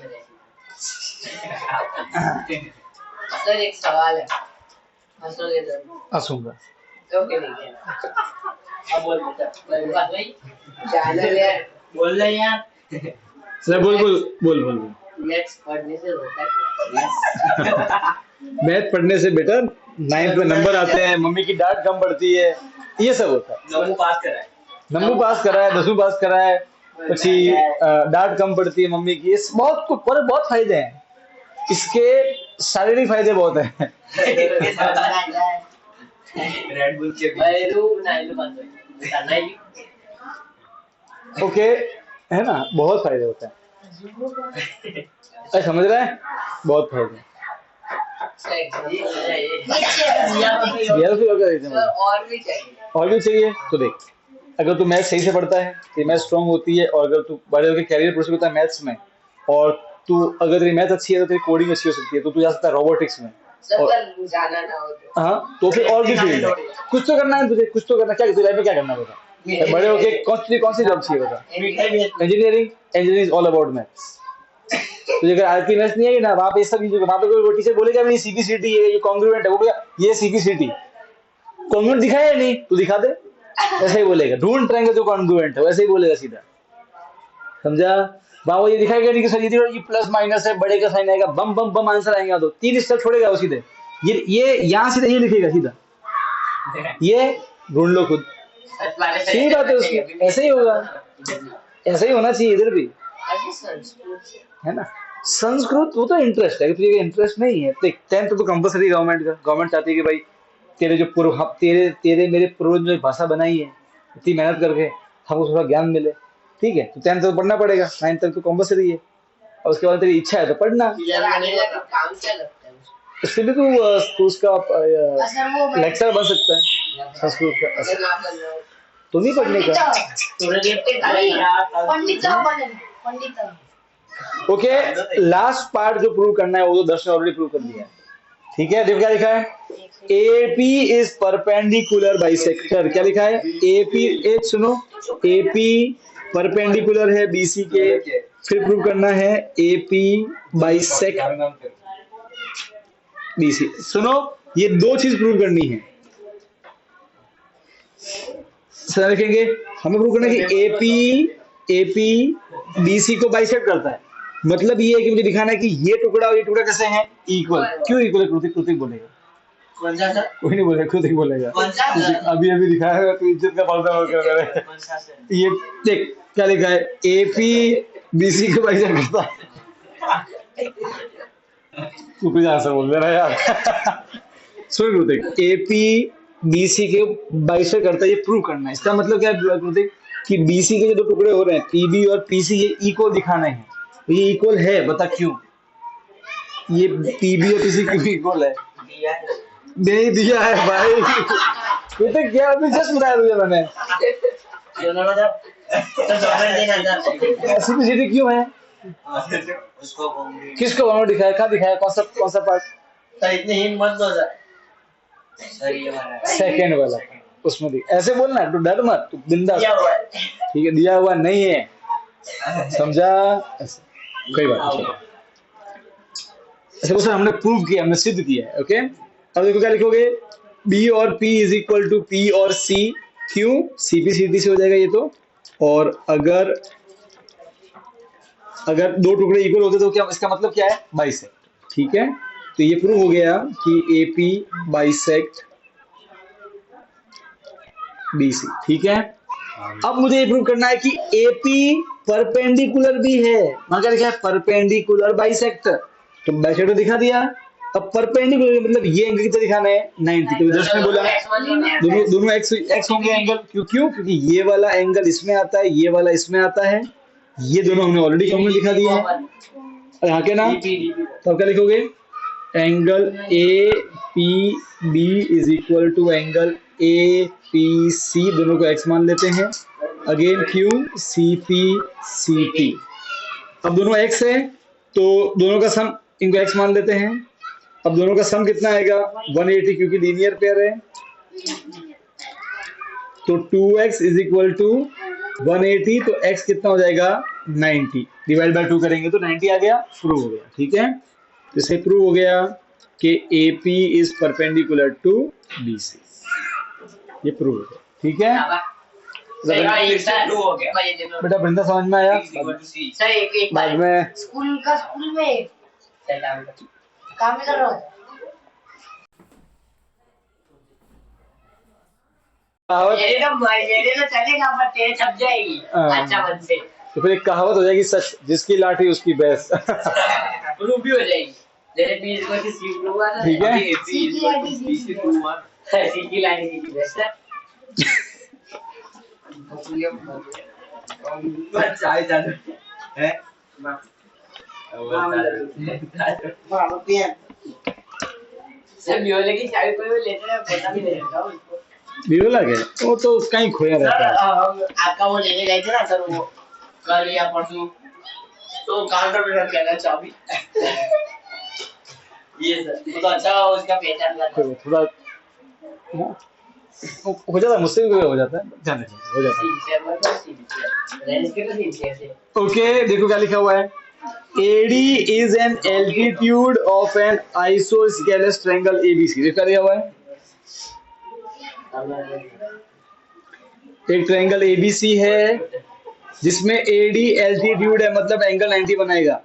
सर एक सवाल है, हंसोगे सर? हंसूंगा। ओके नहीं है, अब बोल बेटा, मेरी बात नहीं चैनल है, बोल रहे यार। चल बोल बोल बोल बोल बोल। मैथ्स पढ़ने से होता है मैथ पढ़ने से बेटा 9th में नंबर आते हैं, मम्मी की डांट कम पड़ती है, ये सब होता है। नंबर पास करा है, नंबर पास करा है, 10वीं पास करा है, પછી डांट कम पड़ती है मम्मी की, इस बहुत फायदे हैं इसके, शारीरिक फायदे बहुत हैं। रेड बुल के ओके, है ना, बहुत फायदे होते हैं, अरे समझ रहा है, बहुत फायदे हैं। और भी चाहिए। और भी चाहिए तो देख, अगर तू मैथ सही से पढ़ता है तो मैथ स्ट्रांग होती है, और अगर तू बड़े होकर कैरियर प्रोसेस होता है मैथ्स में, और तू अगर तेरी मैथ अच्छी है तो तेरी कोडिंग अच्छी हो सकती है, तो तू जा सकता है रोबोटिक्स में। जाना ना हो तो हाँ, तो फिर और भी फील्ड है, कुछ तो करना है तुझे, कुछ तो करना, क्या लाइफ में क्या करना होगा, बड़े होके कौन सी जॉब चाहिए होगा, engineering is all about maths. तुझे अगर आरती मैथ्स नहीं आई ना, वहाँ पे सब चीजों, वहाँ पे कोई टीचर बोलेगा नहीं CPCT है, ये कॉन्ग्रुएंट है, वो बोलेगा ये CPCT कॉन्ग्रुएंट दिखाया है नहीं, तू दिखा दे, ऐसे ही बोलेगा, ढूंढ ट्रायंगल जो कॉन्ग्रुएंट है, वैसे ही बोलेगा सीधा, समझा। वहाँ वो ये दिखाएगा नहीं कि सर ये प्लस माइनस है, बड़े का साइन आएगा, बम बम बम आंसर आएगा, तो 3 स्टेप छोड़ेगा वो सीधे, ये यहाँ सीधा ये लिखेगा सीधा, ये ढूंढ लो खुद, सही बात है उसकी, ऐसे ही होगा, ऐसे ही होना चाहिए इधर भी, है ना। संस्कृत वो तो इंटरेस्ट है, तुझे इंटरेस्ट नहीं है, देख 10th तो कंपलसरी गवर्नमेंट चाहती है कि भाई तेरे जो तेरे मेरे पूर्वज ने भाषा बनाई है इतनी मेहनत करके, हमको थोड़ा ज्ञान मिले, ठीक है, तो 10th तो पढ़ना पड़ेगा, 9th तक तो कंपलसरी है, और उसके बाद तेरी इच्छा है तो पढ़ना, काम क्या लगता है उससे भी तू उसका लेक्चर बन सकता है संस्कृत का, तो नहीं पढ़ने का। ओके, लास्ट पार्ट जो प्रूव करना है वो तो दर्शन ऑलरेडी प्रूव कर दिया है, ठीक है, देखो क्या लिखा है, AP इज परपेंडिकुलर बाइसेक्टर, क्या लिखा है, AP, एक सुनो, AP परपेंडिकुलर है BC के, फिर प्रूव करना है AP बाइसेक्ट BC। सुनो, ये दो चीज प्रूव करनी है, सर लिखेंगे, हमें प्रूव करना है कि AP BC को बाइसेक्ट करता है, मतलब ये है कि मुझे दिखाना है कि ये टुकड़ा और ये टुकड़ा कैसे हैं, इक्वल। क्यों इक्वल है, कृतिक कृतिक बोलेगा, कौन सा सर? कोई नहीं बोलेगा, कृतिक बोलेगा, कौन सा सर? अभी अभी दिखाया है तो इज्जत का पर्दा हो गया। कौन सा सर? ये देख क्या लिखा है, AP BC को बाइसेक्ट करता है। तू कुछ आंसर बोल दे रहा है यार। सुन कृतिक, AP BC के बाइसेक्ट करता है, ये प्रूव करना है। इसका मतलब क्या है कृतिक, कि BC के जो दो टुकड़े हो रहे हैं PB और PC, ये इक्वल दिखाना है, ये इक्वल है, बता क्यों, ये PB और PC क्यों इक्वल है? दिया है। नहीं दिया है भाई, कृतिक क्या अभी जस्ट बताया तुझे मैंने, दोनों मतलब तो डॉक्टर देना था। रेसिप्रोसिटी क्यों है, उसको कहूंगी किसको वहां दिखाया, कहाँ दिखाया, कौन सा पार्ट, सर, इतनी हिम्मत दो सर। सर ये वाला सेकंड वाला, उसमें दिख, ऐसे बोलना, तू डर मत, तू बिंदास, दिया हुआ है। ठीक है, दिया हुआ नहीं है, समझा, कोई बात नहीं, ऐसे सर हमने प्रूव किया, हमने सिद्ध किया है, ओके। अब देखो क्या लिखोगे, B और P is equal to P और C, क्यों, CP CD से हो जाएगा ये तो, और अगर दो टुकड़े इक्वल होते तो क्या, इसका मतलब क्या है, बाइसेक्ट, ठीक है। तो ये प्रूव हो गया कि AP बाइसेक्ट BC, ठीक है। अब मुझे ये प्रूव करना है कि AP परपेंडिकुलर भी है, वहां क्या लिखा है, परपेंडिकुलर बाइसेक्टर, तो बाइसेक्टर दिखा दिया। अब परपेंडिकुलर मतलब ये एंगल कितना दिखाना है, 90, तो दर्शन ने बोला दोनों x होंगे एंगल, क्योंकि ये वाला एंगल इसमें आता है, ये वाला इसमें आता है, ये दोनों हमने ऑलरेडी कॉमन दिखा दिया है, और यहाँ के ना, तो क्या लिखोगे, angle APB is equal to angle APC, दोनों को x मान लेते हैं, अगेन क्यों, CPCT, अब दोनों x है तो दोनों का सम, इनको x मान लेते हैं, अब दोनों का सम कितना आएगा, 180, क्योंकि लीनियर पेयर है, तो 2x इज इक्वल टू 180, तो x कितना हो जाएगा, 90, डिवाइड बाय 2 करेंगे तो 90 आ गया, प्रूव हो गया, ठीक है। इससे प्रूव हो गया कि AP is perpendicular to BC, ये प्रूव हो गया, ठीक है। बेटा बृंदा समझ में आया, बाद में स्कूल में काम कर रहा हूँ। मेरे तो चलेगा पर तेरे छप जाएगी अच्छा मन से, तो फिर एक कहावत हो जाएगी, सच जिसकी लाठी उसकी भैंस, प्रूफ भी हो जाएगी, जैसे बीच को सीख लूंगा ना, ठीक है। सीख की लाइन की बेस्ट है। चाय चाय है सर म्यूजिक की चाय कोई लेते हैं, पता भी नहीं रहता उसको, बियोला के वो तो कहीं खोया रहता है। हम आपका वो लेने गए थे ना सर, वो कल या परसों, तो काउंटर पे रख गया चाबी। ये सर वो तो अच्छा उसका पहचान लगा, तो थोड़ा हो जाता है, मुझसे भी हो जाता है, जाने दो, हो जाता है। ओके, देखो क्या लिखा हुआ है, AD is an altitude of an isosceles triangle ABC, देखा दिया हुआ है, एक ट्रायंगल ABC है जिसमें AD एल्टीट्यूड है, मतलब एंगल 90 बनाएगा,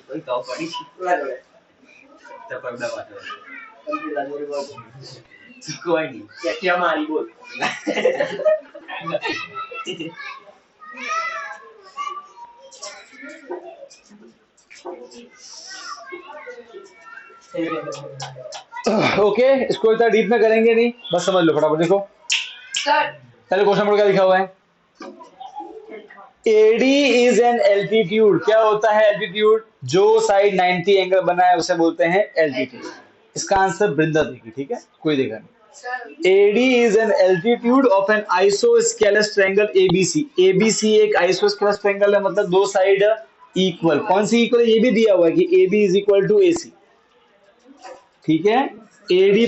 कोई काउ पड़ी टपक दबा कोई नहीं क्या मारी बोल। ओके, इसको इतना डीप में करेंगे नहीं, बस समझ लो फटाफट। देखो सर पहले क्वेश्चन नंबर क्या लिखा हुआ है, एडी इज एन एल्टीट्यूड। क्या होता है एल्टीट्यूड? जो साइड 90 एंगल बना है उसे बोलते हैं एल्टीट्यूड। इसका आंसर वृंदा देगी, ठीक है, कोई देगा नहीं। AD is an altitude of an isosceles triangle ABC। ABC एक isosceles triangle है, मतलब दो साइड इक्वल। कौन सी इक्वल है? ये भी दिया हुआ है कि AB is equal to AC, ठीक है। AD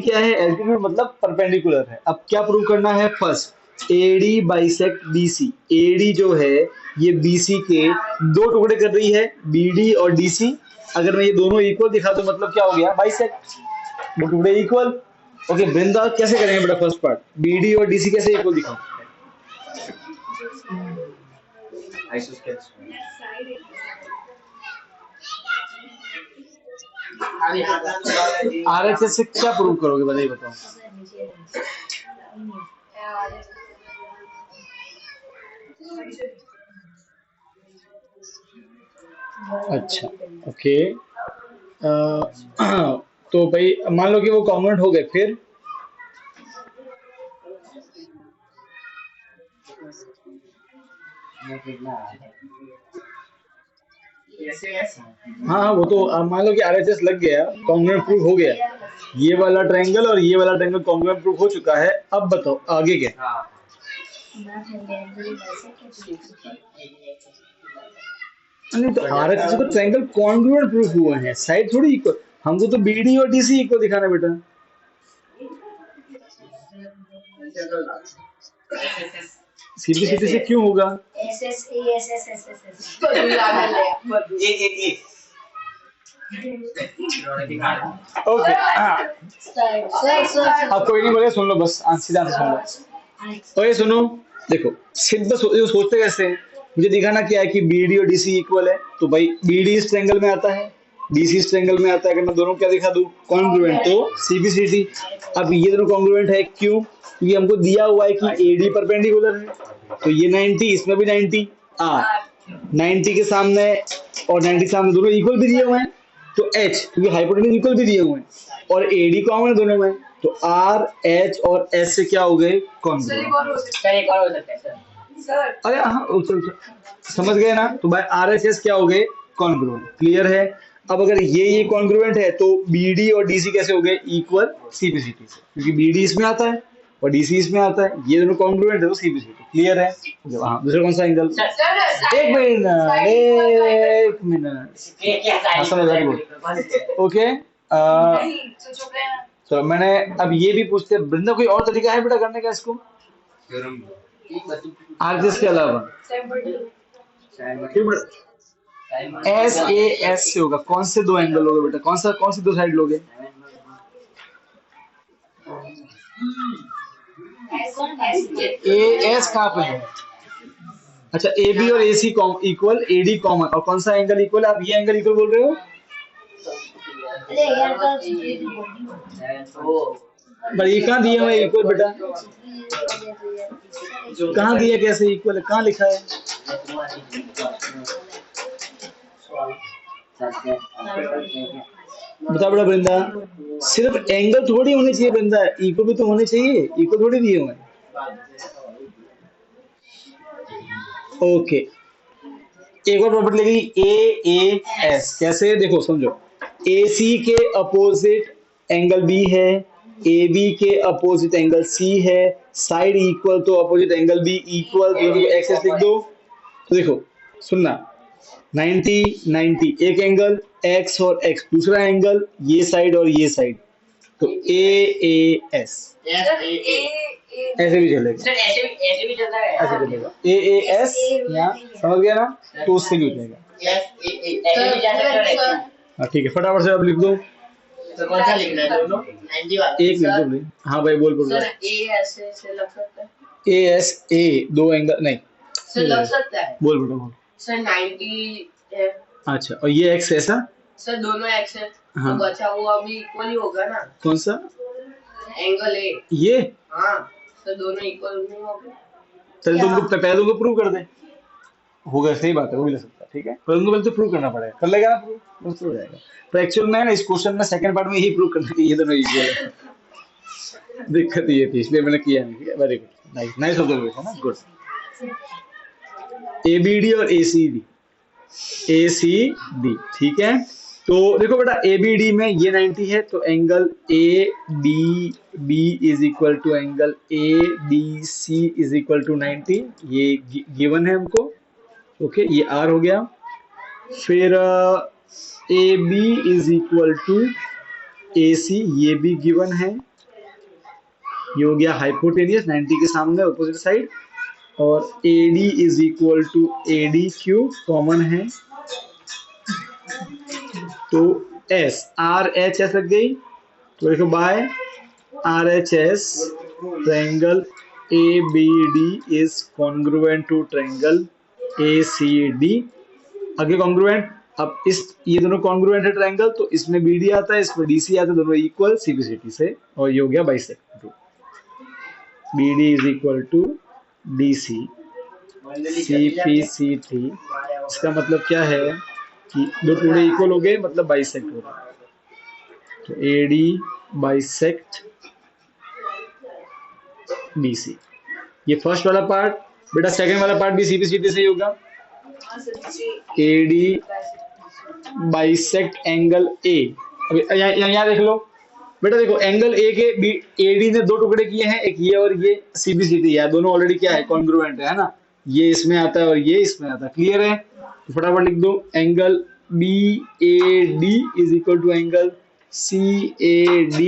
क्या है? एल्टीट्यूड मतलब परपेंडिकुलर है। अब क्या प्रूव करना है? First, AD bisect BC। AD जो है ये BC के दो टुकड़े कर रही है, BD और DC। अगर मैं ये दोनों इक्वल दिखा तो मतलब क्या हो गया? बाइसेक्ट, दो टुकड़े इक्वल। ओके वृंदा, कैसे करेंगे बेटा फर्स्ट पार्ट? BD और DC कैसे इक्वल दिखाओ? आइसोस्केल्स RHS से क्या प्रूव करोगे बताइए, बताओ। अच्छा ओके। तो भाई मान लो कि वो कॉन्ग्रुएंट हो गए, फिर हाँ हाँ वो तो मान लो कि RHS लग गया, कॉन्ग्रुएंट प्रूव हो गया। ये वाला ट्रायंगल और ये वाला ट्रायंगल कॉन्ग्रुएंट प्रूव हो चुका है। अब बताओ आगे क्या? नहीं तो RHS से तो ट्रायंगल कॉन्ग्रुएंट प्रूफ हुए हैं, साइड थोड़ी इक्वल। हमको तो BD और DC इक्वल दिखाना बेटा। सीधी से क्यों होगा? ओके अब कोई नहीं बोले, सुन लो बस, सीधा आंसर सुन लो। ओए सुनो, देखो सिंपल सोचते कैसे हैं? मुझे दिखाना क्या है कि BD और DC इक्वल है, तो भाई BD इस ट्रायंगल में आता है, DC इस ट्रायंगल में आता है। अगर मैं दोनों क्या दिखा दूं? कॉन्ग्रुएंट, तो CBCD। अब ये दोनों कॉन्ग्रुएंट है, क्यों? क्योंकि हमको दिया हुआ है कि AD परपेंडिकुलर है, तो ये 90, इसमें भी 90, 90 के सामने और 90 के सामने दोनों इक्वल भी दिए हुए हैं, तो H, क्योंकि हाइपोटेन्यूज इक्वल भी दिए हुए हैं, और AD कॉमन है दोनों में, तो R, H और S से क्या हो गए? कॉन्ग्रुएंट। अरे हाँ समझ गए ना? तो भाई RHS क्या हो गए? कॉन्ग्रुएंट। क्लियर है? अब अगर ये कॉन्ग्रुएंट है तो BD और DC कैसे हो गए? इक्वल CBCD से, क्योंकि BD इसमें आता है और DC इसमें आता है, ये दोनों कॉन्ग्रुएंट है तो CBCD। क्लियर है? हाँ दूसरा कौन सा एंगल? एक मिनट समझ आ ओके। तो मैंने अब ये भी पूछते, वृंदा कोई और तरीका है बेटा करने का इसको RHS के अलावा? SAS से होगा। कौन से दो एंगल लोगे बेटा? कौन सी दो साइड लोगे? AS कहाँ पे है? अच्छा AB और AC इक्वल, AD कॉमन, और कौन सा एंगल इक्वल? आप ये एंगल इक्वल बोल रहे हो? पर ये कहाँ दिया हुआ है इक्वल बेटा? कहाँ दिया, कैसे इक्वल है, कहाँ लिखा है? बता बेटा वृंदा, सिर्फ एंगल थोड़ी होने चाहिए वृंदा, इक्वल भी तो होने चाहिए, इक्वल थोड़ी दिए हुए हैं। ओके एक और प्रॉपर्टी लगी AAS। कैसे? देखो समझो, AC के अपोजिट एंगल B है, AB के अपोजिट एंगल C है, साइड इक्वल तो अपोजिट एंगल B इक्वल, दोनों को एक्सेस लिख दो। तो देखो सुनना, 90 90 एक एंगल, X और X दूसरा एंगल, ये साइड और ये साइड, तो AAS। ऐसे भी चलेगा, ऐसे भी चलता है, ऐसे चलेगा AAS, यहाँ समझ गया ना? तो उससे भी हो जाएगा। ऐसे भी जा सकता है। हाँ ठीक है, फटाफट से आप लिख दो। तो कौन सा लिखना है दोनों? 90 वाला। एक लिख दो। हाँ भाई बोल बोल। सर AS से लग सकता है। ASA दो एंगल नहीं सर लग सकता है। बोल बेटा बोल। सर 90 है। अच्छा और ये X ऐसा? सर दोनों X है, हाँ। तो बचा वो अभी इक्वल ही होगा ना? कौन सा एंगल A? ये? हाँ सर दोनों इक्वल नहीं होंगे। चल तुमको पहले तुमको प्रूव कर दे, होगा, सही बात है, हो भी ले सकता है, ठीक है, पर तुमको पहले तो प्रूव करना पड़ेगा, कर लेगा ना प्रूव, बस हो जाएगा। पर एक्चुअल में ना इस क्वेश्चन में सेकंड पार्ट में यही प्रूव करना है, ये दोनों इक्वल है। दिक्कत ये थी इसलिए मैंने किया नहीं। Very good, nice nice observation है, गुड। ABD और ACD, ACD, ठीक है। तो देखो बेटा ABD में ये 90 है, तो angle ADB is equal to angle ADC is equal to 90, ये गिवन है हमको। ओके, ये R हो गया। फिर AB is equal to AC, ये भी गिवन है, ये हो गया हाइपोटेनियस 90 के सामने अपोजिट साइड। और AD is equal to ADQ common है, तो S RHS लग गई, तो देखो by RHS triangle ABD is congruent to triangle ACD। आगे कॉन्ग्रुएंट, अब इस ये दोनों कॉन्ग्रुएंट है ट्रायंगल, तो इसमें BD आता है, इसमें DC आता है, दोनों इक्वल CPCT से, और ये हो गया bisect. BD is equal to DC CPCT। इसका मतलब क्या है कि दो टुकड़े इक्वल हो गए, मतलब बाइसेक्ट हो रहा है। तो AD बाइसेक्ट BC, ये फर्स्ट वाला पार्ट। बेटा सेकंड वाला पार्ट भी CPCT से ही होगा। AD bisect angle A। अभी यहाँ देख लो बेटा, देखो एंगल A के AD ने दो टुकड़े किए हैं, एक ये और ये, CPCT है, दोनों ऑलरेडी क्या है, कॉन्ग्रुएंट है ना, ये इसमें आता है और ये इसमें आता है। क्लियर है? तो फटाफट लिख दो, angle BAD is equal to angle CAD,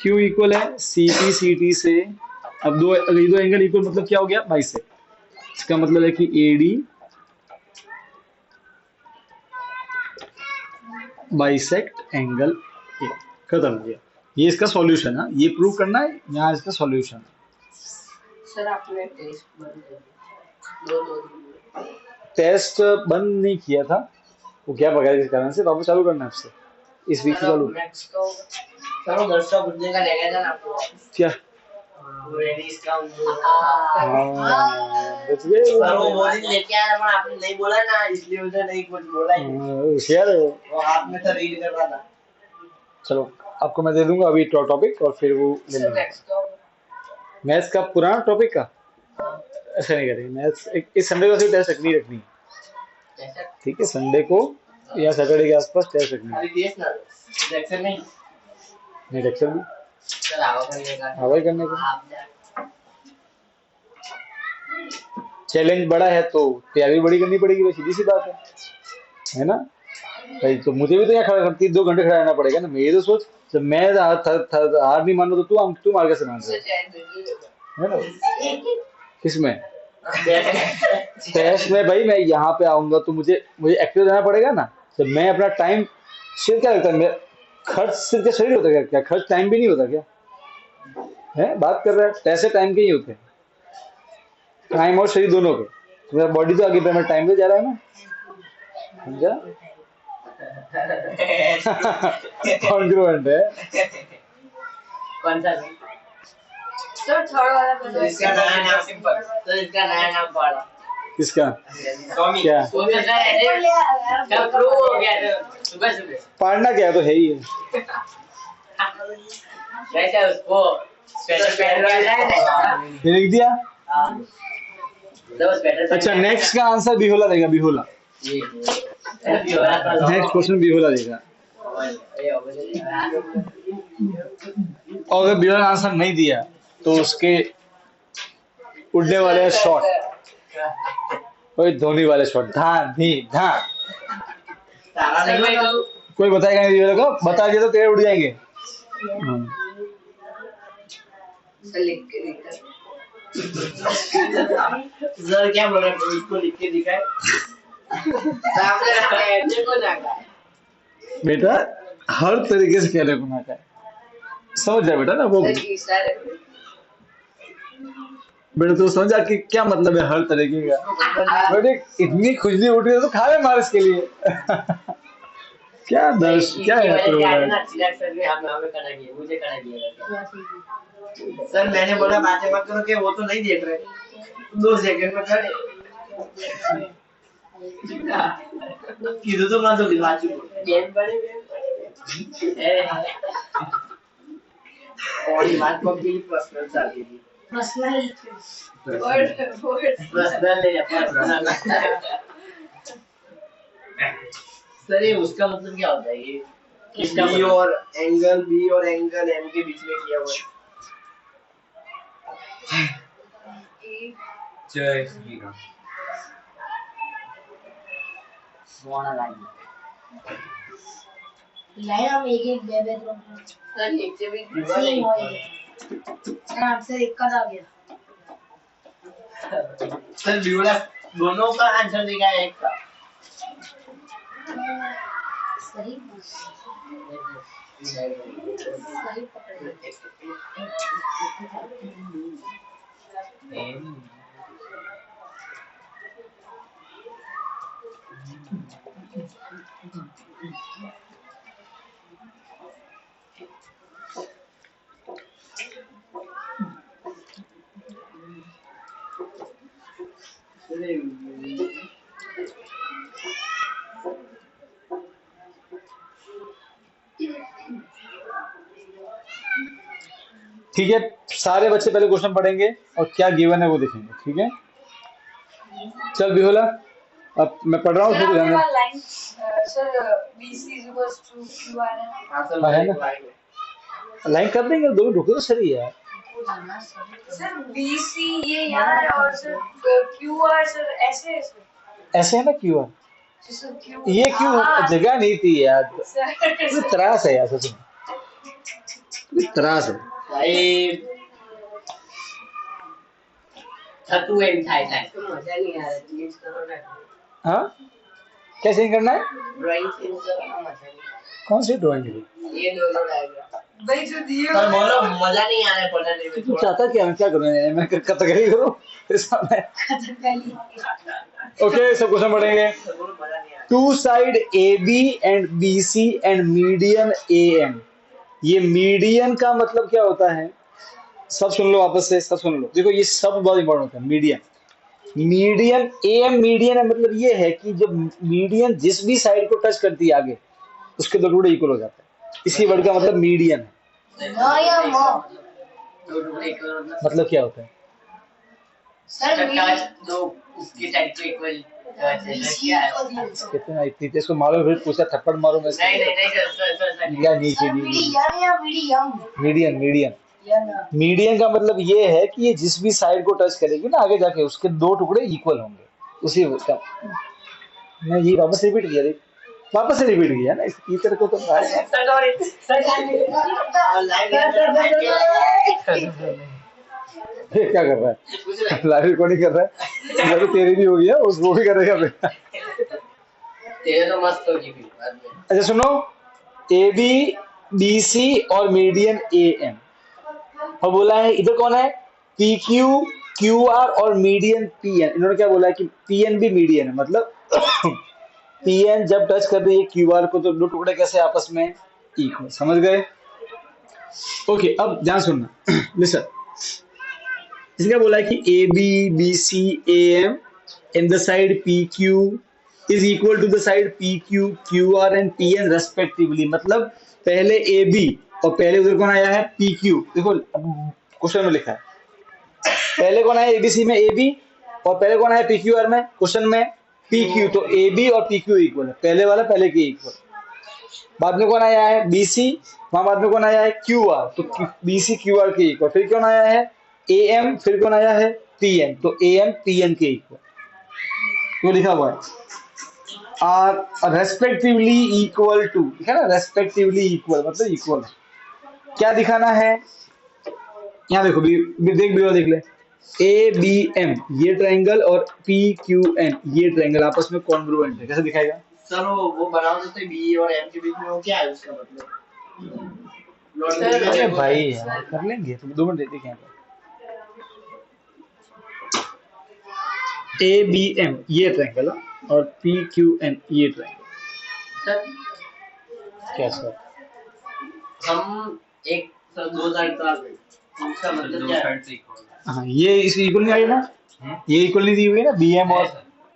क्यों इक्वल है, CPCT से। अब ये दो एंगल इक्वल मतलब क्या हो गया, बाइसेक्ट। इसका मतलब है कि AD बाइसेक्ट एंगल A, खत्म हो गया। ये इसका सॉल्यूशन है, ये प्रूव करना है, यहाँ इसका सॉल्यूशन। सर आपने टेस्ट बंद कर दिया, टेस्ट बंद नहीं किया था, वो क्या वगैरह के कारण से, वापस चालू करना है आपसे इस वीक से चालू। नेक्स्ट तो सर वो 10 बुझने का ले गया था ना आपको क्या रेडी इसका बच गए सर, वो बोरिंग लेके आया था, आपने नहीं बोला ना, इसलिए मुझे नहीं कुछ बोला ही नहीं। होशियार है वो हाथ में था, रीड कर रहा था। चलो आपको मैं दे दूंगा अभी टॉपिक, और फिर वो ले सर लेंगे। नेक्स्ट तो मैथ्स का पुराना टॉपिक का ऐसा नहीं करेंगे। मैथ्स इस संडे को सिर्फ टेस्ट रखनी है, जैसे ठीक है, संडे को या सैटरडे के आसपास टेस्ट रखनी है। अभी दिए ना लेक्चर नहीं लेक्चर भी सर आवा करने का हवाई करने को आप चैलेंज बड़ा है, तो तैयारी बड़ी करनी पड़ेगी, भाई सीधी सी बात है ना भाई। तो मुझे भी तो यहाँ खड़ा 2 घंटे खड़ा रहना पड़ेगा ना। मेरी तो सोच, जब मैं हार नहीं मान रहा, तो तू मार कैसे मान रहा है ना। किसमें टेस्ट में भाई, मैं यहाँ पे आऊंगा तो मुझे एक्टिव रहना पड़ेगा ना। जब मैं अपना टाइम सिर्फ, क्या लगता है खर्च सिर्फ क्या शरीर होता है क्या, खर्च टाइम भी नहीं होता क्या है, बात कर रहा है, पैसे टाइम के ही होते हैं, टाइम और शरीर दोनों के। तो मेरा बॉडी तो आगे मेरा टाइम पे जा रहा है ना, समझा। कॉन्ग्रुएंट है। कौन सा सर थर्ड वाला तो इसका नया नाम सिंपल, तो इसका नया नाम पढ़ा किसका स्वामी क्या वो तो कल प्रूव हो गया था सुबह सुबह। पढ़ना क्या है, तो है ही है। वैसे उसको स्वेटर पहन रहा है ये लिख दिया। तो स्वेटर अच्छा, नेक्स्ट का आंसर बिहोला देगा, बिहोला। ये अभी हो रहा था नेक्स्ट क्वेश्चन बिहोला देगा। और अगर बिहोला आंसर नहीं दिया तो उसके उड़ने वाले शॉट, कोई धोनी वाले शॉट, धान धी धान। तारा नहीं भाई तो कोई बताएगा नहीं बिहोला को, बता दिया तो तेरे उड़ जाएंगे। लिख के दिखा सर, क्या बोल रहा है, इसको लिख के दिखाए सामने रखा है, देखो ना बेटा हर तरीके से कहने को ना है, समझ जाए बेटा ना वो। बेटा तो समझा कि क्या मतलब है हर तरीके का। बेटे इतनी खुजली उठ रही है तो खा ले मार इसके लिए। क्या दर्श, क्या है सर, मैंने बोला बातें मत करो, कि वो तो नहीं देख रहे, 2 सेकंड में खड़े किधर तो ना तो दिलवा चुको गेम बड़े और बात को भी पर्सनल चल रही पर्सनल वर्ड वर्ड पर्सनल ले पर्सनल। सर ये उसका मतलब क्या होता है ये? किसका बी मतलब? और एंगल एम के बीच में किया हुआ है। जय श्री राम। मोना लाइन। लाइन हम एक दे दो सर नीचे भी सेम होएगा। आंसर एक का आ गया। सर ब्यूला दोनों का आंसर देगा एक का। सही सही पकड़े। ठीक है, सारे बच्चे पहले क्वेश्चन पढ़ेंगे और क्या गिवन है वो देखेंगे, ठीक है। चल बिहुला, अब मैं पढ़ रहा हूँ, सर फिर ध्यान आपके देना। पास line sir BC equals to QR है। हाँ सर हाँ, है ना? लाइन है। लाइन कर देंगे, दो रुको तो सही है। सर BC ये यहाँ है और सर QR सर ऐसे है सर। ऐसे है ना क्यों? सर Q ये क्यों जगह नहीं थी यार, कोई सर त्रास है यार, सच में कोई त्रास है। भाई थतू एंड थाई थाई तो मजा नहीं आ रहा, चेंज करो ना। हाँ, क्या चेंज करना है? ड्राइंग चेंज करो ना, मजा नहीं। कौन सी ड्राइंग है? ये दोनों डायग्राम भाई जो दिए सर बोलो मजा नहीं आ रहा है पढ़ने में तू थोड़ा। चाहता क्या, मैं क्या करूँ, मैं कथकली करूँ तेरे सामने? ओके, सब क्वेश्चन पढ़ेंगे। सर बोलो मजा नहीं आ रहा। Two side AB and BC and median AM। ये मीडियन का मतलब क्या होता है? सब सुन लो, वापस से सब सुन लो, देखो ये सब बहुत इंपॉर्टेंट होता है। मीडियन AM मीडियन है, मतलब ये है कि जब मीडियन जिस भी साइड को टच करती है आगे, उसके दो टुकड़े इक्वल हो जाते हैं। इसी वर्ड का मतलब मीडियन है। ना या मो दो टुकड़े इक्वल मतलब क्या होता है? सर टच दो उसकी साइड को इक्वल टच है क्या है? कितना इतनी तेज को मारो, फिर पूछा थप्पड़ मारो मैं नहीं नहीं नहीं सर या नीचे सर मीडियम या मीडियम मीडियन मीडियन या ना मीडियन का मतलब ये है कि ये जिस भी साइड को टच करेगी ना आगे जाके, उसके दो टुकड़े इक्वल होंगे। उसी का मैं ये वापस रिपीट किया, वापस से रिपीट किया ना, इस टीचर को तो सर सॉरी सर ये क्या कर रहा है? लाइव रिकॉर्डिंग कर रहा है, जब तेरी भी हो गया उस वो भी करेगा बेटा। तेरे तो मस्त होगी फिर बाद में। अच्छा सुनो, AB BC और मीडियन AM, और बोला है इधर कौन है? PQ QR और मीडियन PN। इन्होंने क्या बोला है कि PN भी मीडियन है, मतलब PN जब टच कर रही है QR को तो दो टुकड़े कैसे आपस में इक्वल, समझ गए? ओके, अब ध्यान सुनना लिसन। इसने बोला है कि AB BC AM and the side PQ is equal to the side PQ QR and PN respectively। मतलब पहले AB और पहले उधर कौन आया है? PQ। देखो क्वेश्चन में लिखा है पहले कौन आया ABC में? AB। और पहले कौन आया PQR में? क्वेश्चन में PQ। तो AB और PQ इक्वल है, पहले वाला पहले के इक्वल। बाद में कौन आया है? BC। वहां बाद में कौन आया है? QR। तो BC QR के इक्वल। फिर कौन आया है? AM। फिर कौन आया है? PN। तो AM PN के इक्वल। तो लिखा हुआ है आर रेस्पेक्टिवली इक्वल टू, है ना? रेस्पेक्टिवली इक्वल मतलब इक्वल। क्या दिखाना है? यहाँ देखो, देख वीडियो देख ले। ABM ये ट्रायंगल और PQN ये ट्रायंगल आपस में कॉन्ग्रुएंट है, कैसे दिखाएगा? सर वो बनाओ तो बी और एम के बीच में वो क्या है उसका मतलब? अरे भाई यार कर लेंगे, तुम 2 मिनट देखें। ABM ये ट्रायंगल और PQN ये ट्रायंगल। सर क्या सर? हम एक सर दो साइड का उसका मतलब दो क्या है? साइड से इक्वल। हाँ, ये इस इक्वल नहीं आई ना, ये इक्वल नहीं दी हुई है ना BM और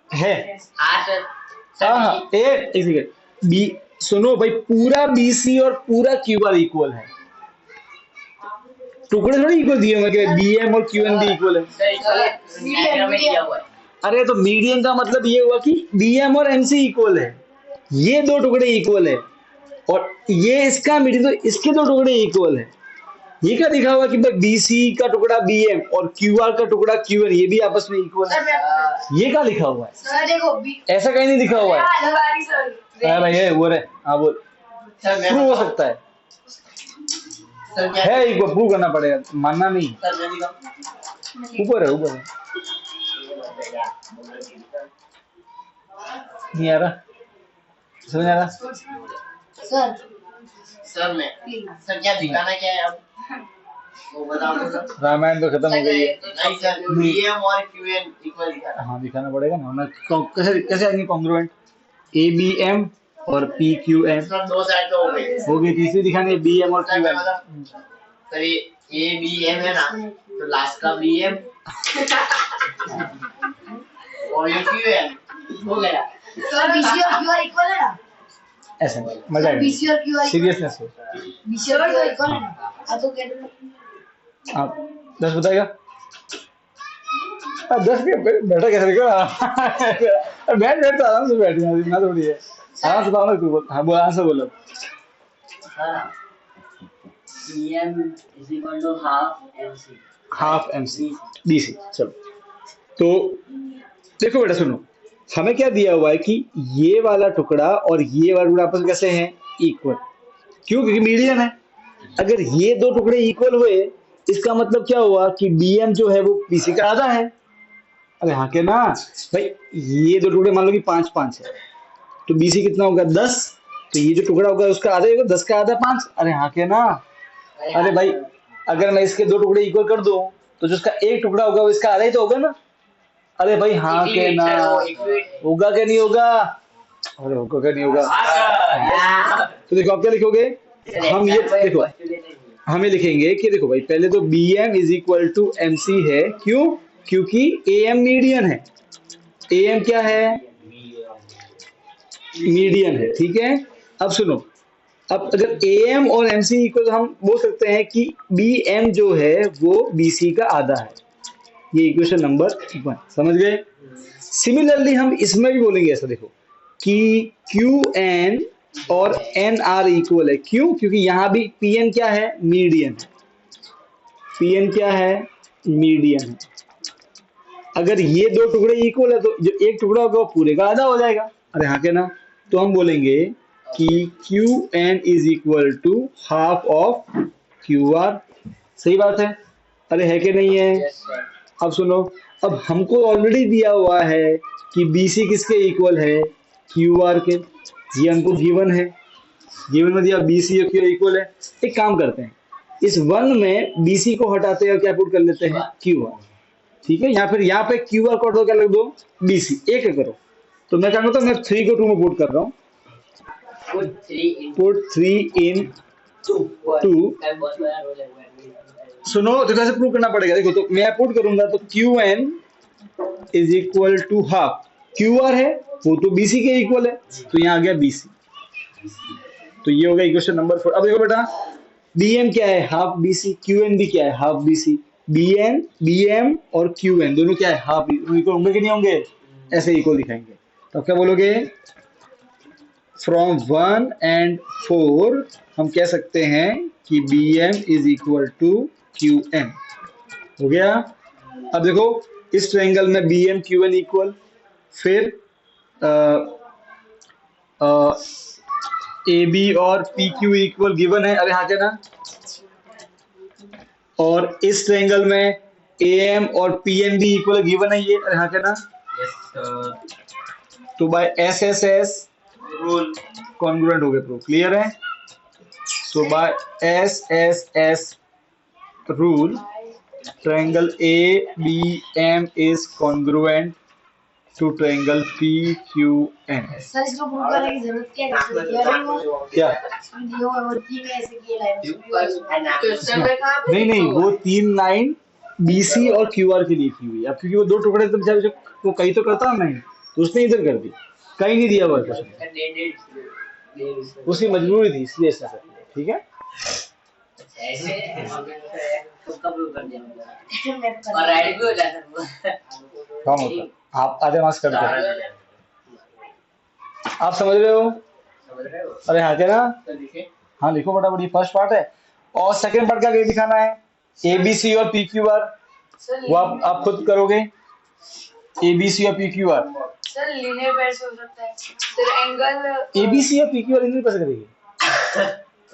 है। हाँ सर हाँ एक सेकंड, बी सुनो भाई, पूरा BC और पूरा QR इक्वल है। टुकड़े थोड़ी इक्वल दिए हुए कि बी एम और क्यू एन भी इक्वल है। सर इसको डायग्राम में दिया हुआ है। अरे तो मीडियन का मतलब ये हुआ कि बी एम और एम सी इक्वल है, ये दो टुकड़े इक्वल है, और ये इसका मीडियन तो इसके दो टुकड़े इक्वल है। ये क्या लिखा हुआ कि भाई बी सी का टुकड़ा बी एम और क्यू आर का टुकड़ा क्यू एन, ये भी आपस में इक्वल है। ये क्या लिखा हुआ है? सर देखो ऐसा कहीं नहीं लिखा हुआ है। सर अरे भाई ये बोल रहे, हाँ बोल, सर मैं प्रूव हो सकता है, सर क्या है इक्वल, प्रूव करना पड़ेगा, मानना नहीं। सर मैं दिखाऊं? ऊपर है, ऊपर है, नहीं आ रहा, समझ आ रहा? सर सर मैं सर क्या दिखाना क्या है अब वो बताओ तो सर। रामायण तो खत्म हो गई है। नहीं सर बीएम और क्यूएन इक्वल दिखाना। हाँ दिखाना पड़ेगा ना, मैं कैसे कैसे आएंगे कॉन्ग्रुएंट? ए बी एम और पी क्यू एम सर दो साइड तो हो गई। हो गई, तीसरी दिखानी है बी एम और सर क्यू मैं एम। मतलब सर ये ए बी एम है ना, तो लास्ट का बी एम और ये क्यूएन हो गया। सर बीसी और क्यूआर इक्वल है ना? ऐसा नहीं, मजा आएगा, बीसी और क्यूआर सीरियसनेस हो। बीसी और क्यूआर इक्वल है ना? हाँ तो कह दो। आप 10 बताएगा? 10 के बैठा कैसे देखो बैठ बैठ तो आराम से बैठ जाओ, इतना थोड़ी है, आराम से बात करो। हाँ बोल, आंसर बोलो। PM is equal to half MC। Half M C B C. चलो तो देखो बेटा सुनो, हमें क्या दिया हुआ है कि ये वाला टुकड़ा और ये वाला टुकड़ा आपस में कैसे हैं? इक्वल। क्यों? क्योंकि मीडियन है। अगर ये दो टुकड़े इक्वल हुए, इसका मतलब क्या हुआ कि बी एम जो है वो बी सी का आधा है। अरे हाँ के ना भाई, ये दो टुकड़े मान लो कि 5-5 है, तो बी सी कितना होगा? 10। तो ये जो टुकड़ा होगा उसका आधा ही होगा, 10 का आधा 5। अरे हाँ के ना। अरे भाई अगर मैं इसके दो टुकड़े इक्वल कर दूं तो जो इसका एक टुकड़ा होगा वो इसका आधा ही तो होगा ना। अरे भाई हाँ के ना, होगा क्या नहीं होगा? अरे होगा क्या नहीं होगा? तो देखो आप क्या लिखोगे, हम ये देखो हमें लिखेंगे कि देखो भाई पहले तो B M is equal to M C है। क्यों? क्योंकि ए एम मीडियन है। ए एम क्या है? मीडियन है, ठीक है। अब सुनो, अब अगर ए एम और एम सी इक्वल, हम बोल सकते हैं कि बी एम जो है वो बी सी का आधा है। ये इक्वेशन नंबर 1, समझ गए? सिमिलरली हम इसमें भी बोलेंगे ऐसा, देखो कि क्यू एन और एन आर इक्वल है। क्यों? क्योंकि यहाँ भी पी एन क्या है? मीडियन है। पी एन क्या है? मीडियन है। अगर ये दो टुकड़े इक्वल है तो जो एक टुकड़ा होगा वो पूरे का आधा हो जाएगा। अरे हाँ के ना, तो हम बोलेंगे कि Q N is equal to half of Q R. सही बात है? अरे है कि नहीं है? अब सुनो, अब हमको ऑलरेडी दिया हुआ है कि बी सी किसके इक्वल है? क्यू आर के। ये हमको गिवन है, गिवन में दिया बी सी और क्यू इक्वल है। एक काम करते हैं, इस 1 में बी सी को हटाते हैं और क्या पुट कर लेते हैं? Q R. ठीक है, या फिर यहाँ पे क्यू आर को हटाओ, क्या लग दो? B C. एक करो, तो मैं क्या करता हूँ, मैं 3 को 2 में पुट कर रहा हूँ। पुट 3 इन 2। सुनो तो कैसे प्रूव करना पड़ेगा? देखो तो मैं पुट करूंगा तो Q N is equal to half Q R है, वो तो बी सी के इक्वल है, तो यहाँ आ गया बी सी। तो ये होगा इक्वेशन नंबर 4। अब देखो बेटा, बी एम क्या है? Half B C. Q N भी क्या है? Half B C. B M और क्यू एन दोनों क्या है? हाफ इक्वल होंगे कि नहीं होंगे? ऐसे इक्वल दिखाएंगे। तो क्या बोलोगे? फ्रॉम 1 and 4 हम कह सकते हैं कि B M is equal to Q N. हो गया? अब देखो इस ट्रायंगल में B M Q N equal, फिर ए बी और पी क्यू इक्वल गिवन है। अरे हाँ क्या ना? और इस ट्रायंगल में ए एम और पी एन भी इक्वल गिवन है ये। अरे हाँ क्या ना? तो by S S S rule congruent हो गए प्रूफ। क्लियर है? So by S S S rule triangle A B M is congruent to triangle P Q N. Sir इसको प्रूव करने की जरूरत क्या है? क्या? वीडियो और की में ऐसे किए लाइन नहीं नहीं, वो 3 लाइन बी सी और क्यू आर के लिए की हुई। अब क्योंकि वो दो टुकड़े तो बेचारे वो कहीं तो करता नहीं, तो उसने इधर कर दी, कहीं नहीं दिया हुआ क्वेश्चन, उसकी मजबूरी थी इसलिए ऐसा कर दिया। ठीक है? ऐसे हमने उसका प्रूव कर दिया मतलब। मैं कर और राइट भी हो जाता है वो। काम होता है। आप आधे मार्क्स कर दो। आप समझ रहे हो? समझ रहे हो? अरे हाँ क्या ना? तो देखिए हाँ लिखो फटाफट, ये फर्स्ट पार्ट है। और सेकंड पार्ट का क्या दिखाना है? ए बी सी और पी क्यू आर, सर वो आप खुद करोगे। ए बी सी और P Q R, sir linear pair से हो सकता है sir angle A B C और पी क्यू आर इन्हीं कैसे करेगी?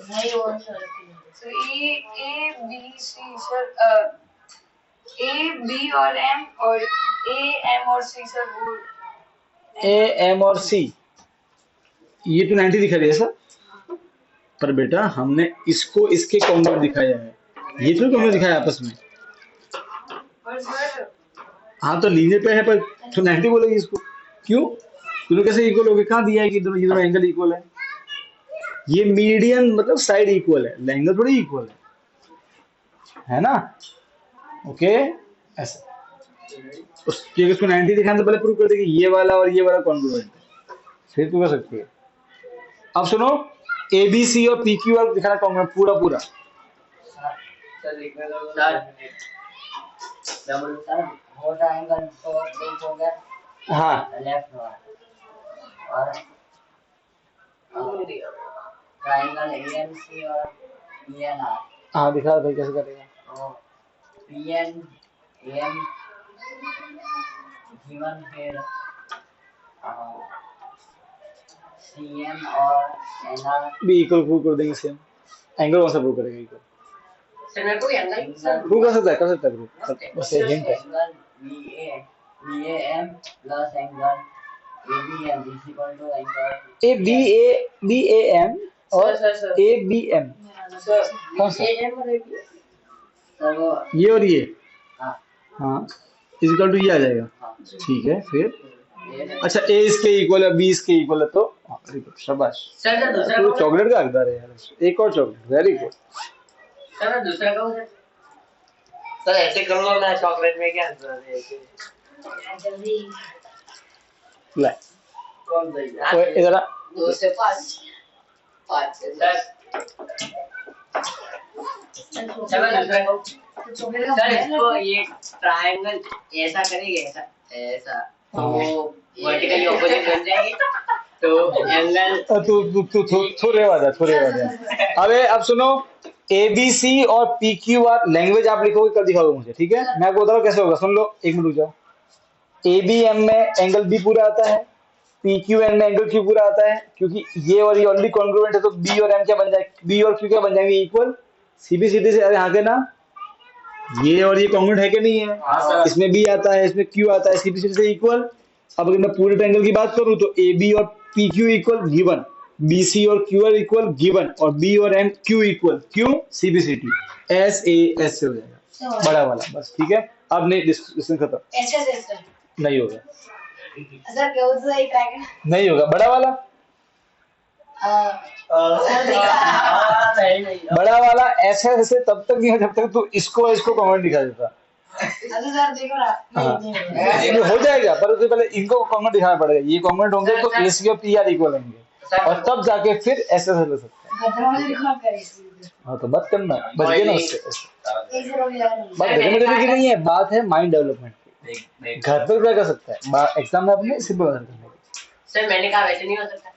नहीं हो sir A B C sir A B और एम और ए एम और सी सर वो ए एम और सी, ये तो 90 दिखा रही है सर, पर बेटा हमने इसको इसके कॉन्ग्रुएंट दिखाया है, ये तो कॉन्ग्रुएंट दिखाया है आपस में। पर सर हाँ तो लीनियर पे है पर तो 90 बोलेगी इसको, क्यों? दोनों कैसे इक्वल हो गए? कहाँ दिया है कि दोनों ये दोनों एंगल इक्वल है? ये मीडियन मतलब साइड इक्वल है, एंगल थोड़ी इक्वल है ना? ओके ऐसा उसके उसको 90 दिखाने तो पहले प्रूव कर दे कि ये वाला और ये वाला कॉन्ग्रुएंट है, फिर तू कर सकती है। अब सुनो, ए बी सी और पी क्यू आर दिखाना कॉन्ग्रुएंट पूरा पूरा। सर लिखने दो सर। डबल सर मोटा एंगल तो एक हो गया हाँ लेफ्ट और ट्रायंगल एएमसी और पीएनआर। हाँ दिखा भाई कैसे करेगा। तो पीएन एम गिवन फिर सीएम और एनआर भी इक्वल प्रूव कर देंगे सेम। एंगल कौन सा प्रूव करेगा इक्वल? सर मेरे को एंगल सर प्रूव कर सकता है प्रूव, बस ये हिंट है। Angle BAM plus angle ABM is equal to angle A B A M और sir A B M sir कौन सा? एएम और एबीएम सर वो ये और ये, हाँ हाँ इक्वल टू ये आ जाएगा। हाँ ठीक है फिर ये अच्छा ए इसके इक्वल है, बी इसके इक्वल है, तो हाँ, very good, शाबाश। सर दूसरा तो कौन चॉकलेट का हकदार है यार, एक और चॉकलेट, वेरी गुड। सर दूसरा कौन है सर ऐसे करूंगा मैं चॉकलेट में क्या आंसर है जल्दी ले कौन सा ओए इधर आ। 2 से 5 से सर चलो दूसरा कौन चॉकलेट सर इसको ये ट्रायंगल ऐसा करेंगे ऐसा ऐसा तो वर्टिकली ऑपोजिट बन जाएंगे तो एंगल तू थोड़े वादा। अबे अब सुनो, ए बी सी और पी क्यू आर लैंग्वेज आप लिखोगे कल दिखाओगे मुझे, ठीक है? मैं आपको बता रहा हूँ कैसे होगा, सुन लो, एक मिनट रुक जाओ। ए बी एम में एंगल बी पूरा आता है, पी क्यू एन में एंगल क्यू पूरा आता है, क्योंकि ये और ये ऑलरेडी कॉन्ग्रुएंट है, तो बी और एम क्या बन जाएगा? बी और क्यू क्या बन जाएंगे? इक्वल। सीधी सीधी से, अरे हाँ के ना, ये और ये कॉन्ग्रुएंट है कि नहीं है? इसमें बी आता है, इसमें क्यू आता है, सीधी सीधी से इक्वल। अब अगर मैं पूरे ट्रायंगल की बात करूं तो ए बी और P Q equal given, B C और क्यू आर इक्वल गिवन, और बी और एम क्यू इक्वल, क्यों? C B C T, S A S से हो जाएगा बड़ा वाला, बस ठीक है। अब नहीं डिस्कशन खत्म, ऐसे सर नहीं होगा, सर क्या होता है ट्रायंगल नहीं होगा बड़ा वाला। सर देखा नहीं बड़ा वाला ऐसे ऐसे तब तक नहीं हो जब तक तू इसको कमेंट दिखा देता। अरे सर देखो ना हाँ। नहीं ये हो जाएगा, पर उससे पहले इनको कमेंट दिखाना पड़ेगा, ये कमेंट होंगे तो ए सी और पी आर इक्वल होंगे, और तब जाके फिर ऐसे ऐसे ले सकते हैं। खतरा मुझे दिखा कर हाँ तो बात करना, बच गए ना उससे। एक जरा भी यार बात डेमोक्रेसी की नहीं है, बात है माइंड डेवलपमेंट की। घर पर क्या कर सकता है, एग्जाम में अपने सिंपल आंसर करने की। सर मैंने कहा वैसे नहीं हो सकता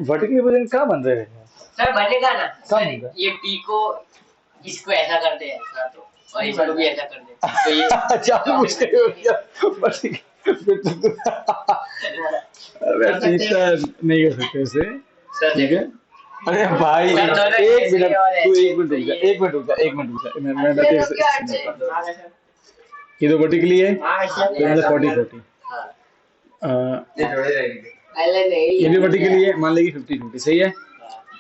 वर्टिकल पोजीशन कहाँ बन रहे हैं? सर बनेगा ना कब सर बनेगा? ये पी को इसको ऐसा कर दे ऐसा तो और इसको भी ऐसा कर दे तो ये चालू मुझे हो गया, अरे टीचर नहीं कर सकते इसे, सर ठीक है? अरे भाई सर, दोनों एक ऐसे मिनट, और तू ऐसे, एक मिनट रुक जा, एक मिनट रुक जा, एक मिनट रुक जा, मैं तेरे से ये तो वर्टिकली है, तो मतलब 40-40, पहले नहीं ये भी वर्टिकली है, मान लेगी 50-50, सही है?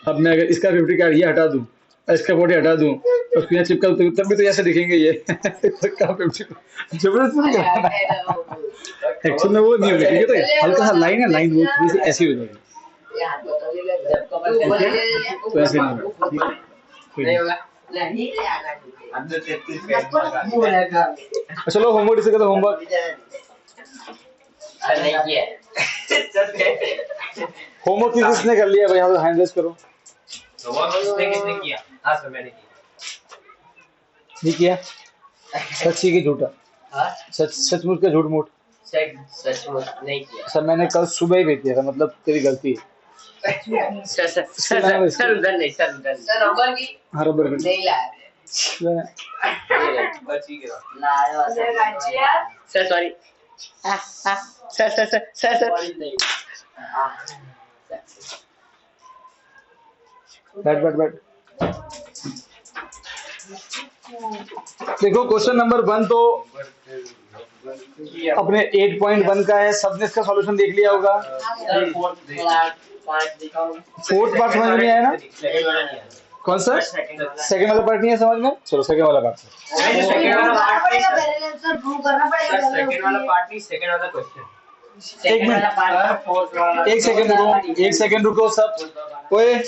अब मैं अगर इसका 50 का ये हटा दूं और इसका 40 हटा दूं और उसको यहाँ चिपका दूं, तब भी तो ऐसे दिखेंगे ये। इसका 50 जबरदस्ती नहीं करना, एक्चुअल में वो नहीं होगा, ठीक है? तो हल्का सा लाइन है, लाइन वो थोड़ी सी ऐसी हो जाएगी, तो ऐसे नहीं होगा, ठीक है? कोई नहीं। चलो होमवर्क इसे करो, होमवर्क नहीं किया होमवर्क किसने कर लिया भाई? यहाँ तो हैंड रेज करो। किसने किया? हाँ सर मैंने किया। नहीं किया? सच ही कि झूठा? हाँ सचमुच का झूठ मूठ? सचमुच नहीं किया। सर मैंने कल सुबह ही भेज दिया था, मतलब तेरी गलती है। Sir sir sir sir sir उधर नहीं सर उधर सर रबर की हाँ रबर बैंड नहीं लाया sir sorry sir sir sir sir sir नहीं बैठ। देखो क्वेश्चन नंबर 1 तो अपने 8.1 का है, सबने इसका सॉल्यूशन देख लिया होगा। फोर्थ पार्ट समझ में नहीं आया ना? कौन सा? सेकंड वाला पार्ट नहीं है समझ में? चलो सेकंड वाला पार्ट। सेकंड वाला पार्ट नहीं सेकंड वाला क्वेश्चन। एक मिनट, एक सेकंड रुको सब। ओए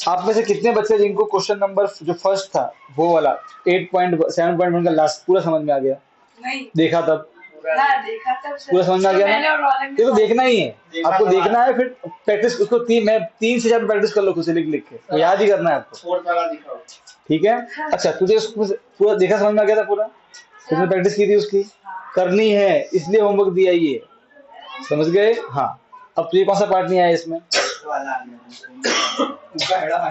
आप में से कितने बच्चे जिनको क्वेश्चन नंबर जो फर्स्ट था वो वाला 8.7.1 का लास्ट पूरा समझ में आ गया? नहीं देखा तब? देखा तब पूरा समझ में आ गया ना? ये तो देखना ही है, आपको देखना है, फिर प्रैक्टिस उसको 3 से 4 प्रैक्टिस कर लो खुद से लिख के, तो याद ही करना है आपको। ठीक है? अच्छा तुझे उसको पूरा देखा, समझ में आ गया था पूरा? तुमने प्रैक्टिस की थी उसकी? करनी है इसलिए होमवर्क दिया ये, समझ गए? हाँ अब तुझे कौन सा पार्ट नहीं आया इसमें?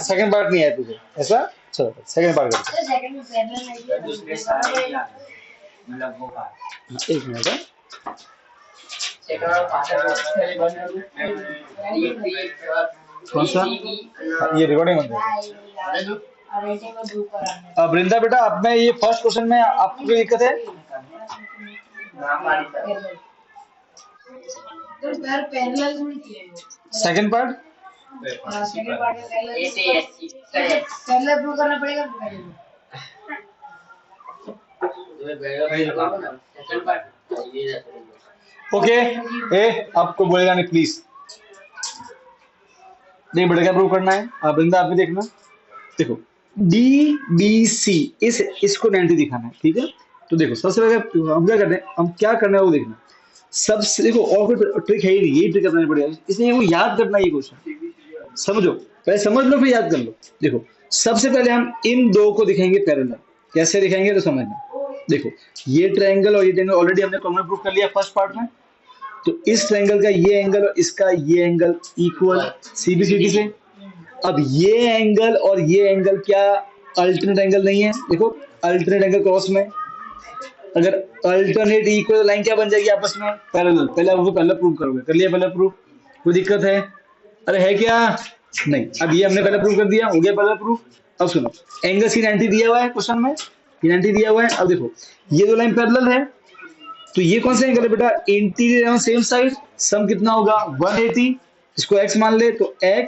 सेकंड पार्ट नहीं आया तुझे ऐसा? चलो सेकंड पार्ट करते हैं। एक मिनट कौन सा? ये रिकॉर्डिंग बंद है। अब वृंदा बेटा अब मैं ये फर्स्ट क्वेश्चन में आपको कोई दिक्कत है? Second part okay. आपको बोलेगा नहीं प्लीज, नहीं बेटा क्या प्रूव करना है? आप वृंदा आप भी देखना, देखो डी बी सी इसको 90 दिखाना है, ठीक है? तो देखो सबसे पहले हम क्या करते हैं, हम क्या करना है वो देखना। सबसे देखो और कोई ट्रिक है ही नहीं, यही ट्रिक करना पड़ेगा, इसलिए वो याद करना ये क्वेश्चन समझो, पहले समझ लो फिर याद कर लो। देखो सबसे पहले हम इन दो को दिखाएंगे पैरेलल, कैसे दिखाएंगे तो समझना। देखो ये ट्रायंगल और ये ट्रायंगल ऑलरेडी हमने कॉमन प्रूफ कर लिया फर्स्ट पार्ट में, तो इस ट्रायंगल का ये एंगल और इसका ये एंगल इक्वल सीबीसीडी से। अब ये एंगल और ये एंगल क्या अल्टरनेट एंगल नहीं है? देखो अल्टरनेट एंगल क्रॉस में, अगर अल्टरनेट इक्वल लाइन क्या बन जाएगी आपस में? पैरेलल। पहले वो पहले प्रूव करोगे, कर लिया पहले प्रूफ, कोई दिक्कत है? अरे है क्या? नहीं। अब ये हमने पहले प्रूव कर दिया, हो गया पहला प्रूफ। अब सुनो एंगल सी 90 दिया हुआ है क्वेश्चन में, 90 दिया हुआ है। अब देखो ये दो लाइन पैरेलल है, तो ये कौन सा एंगल है बेटा? इंटीरियर ऑन सेम साइड, सम कितना होगा? 180, इसको x मान ले तो x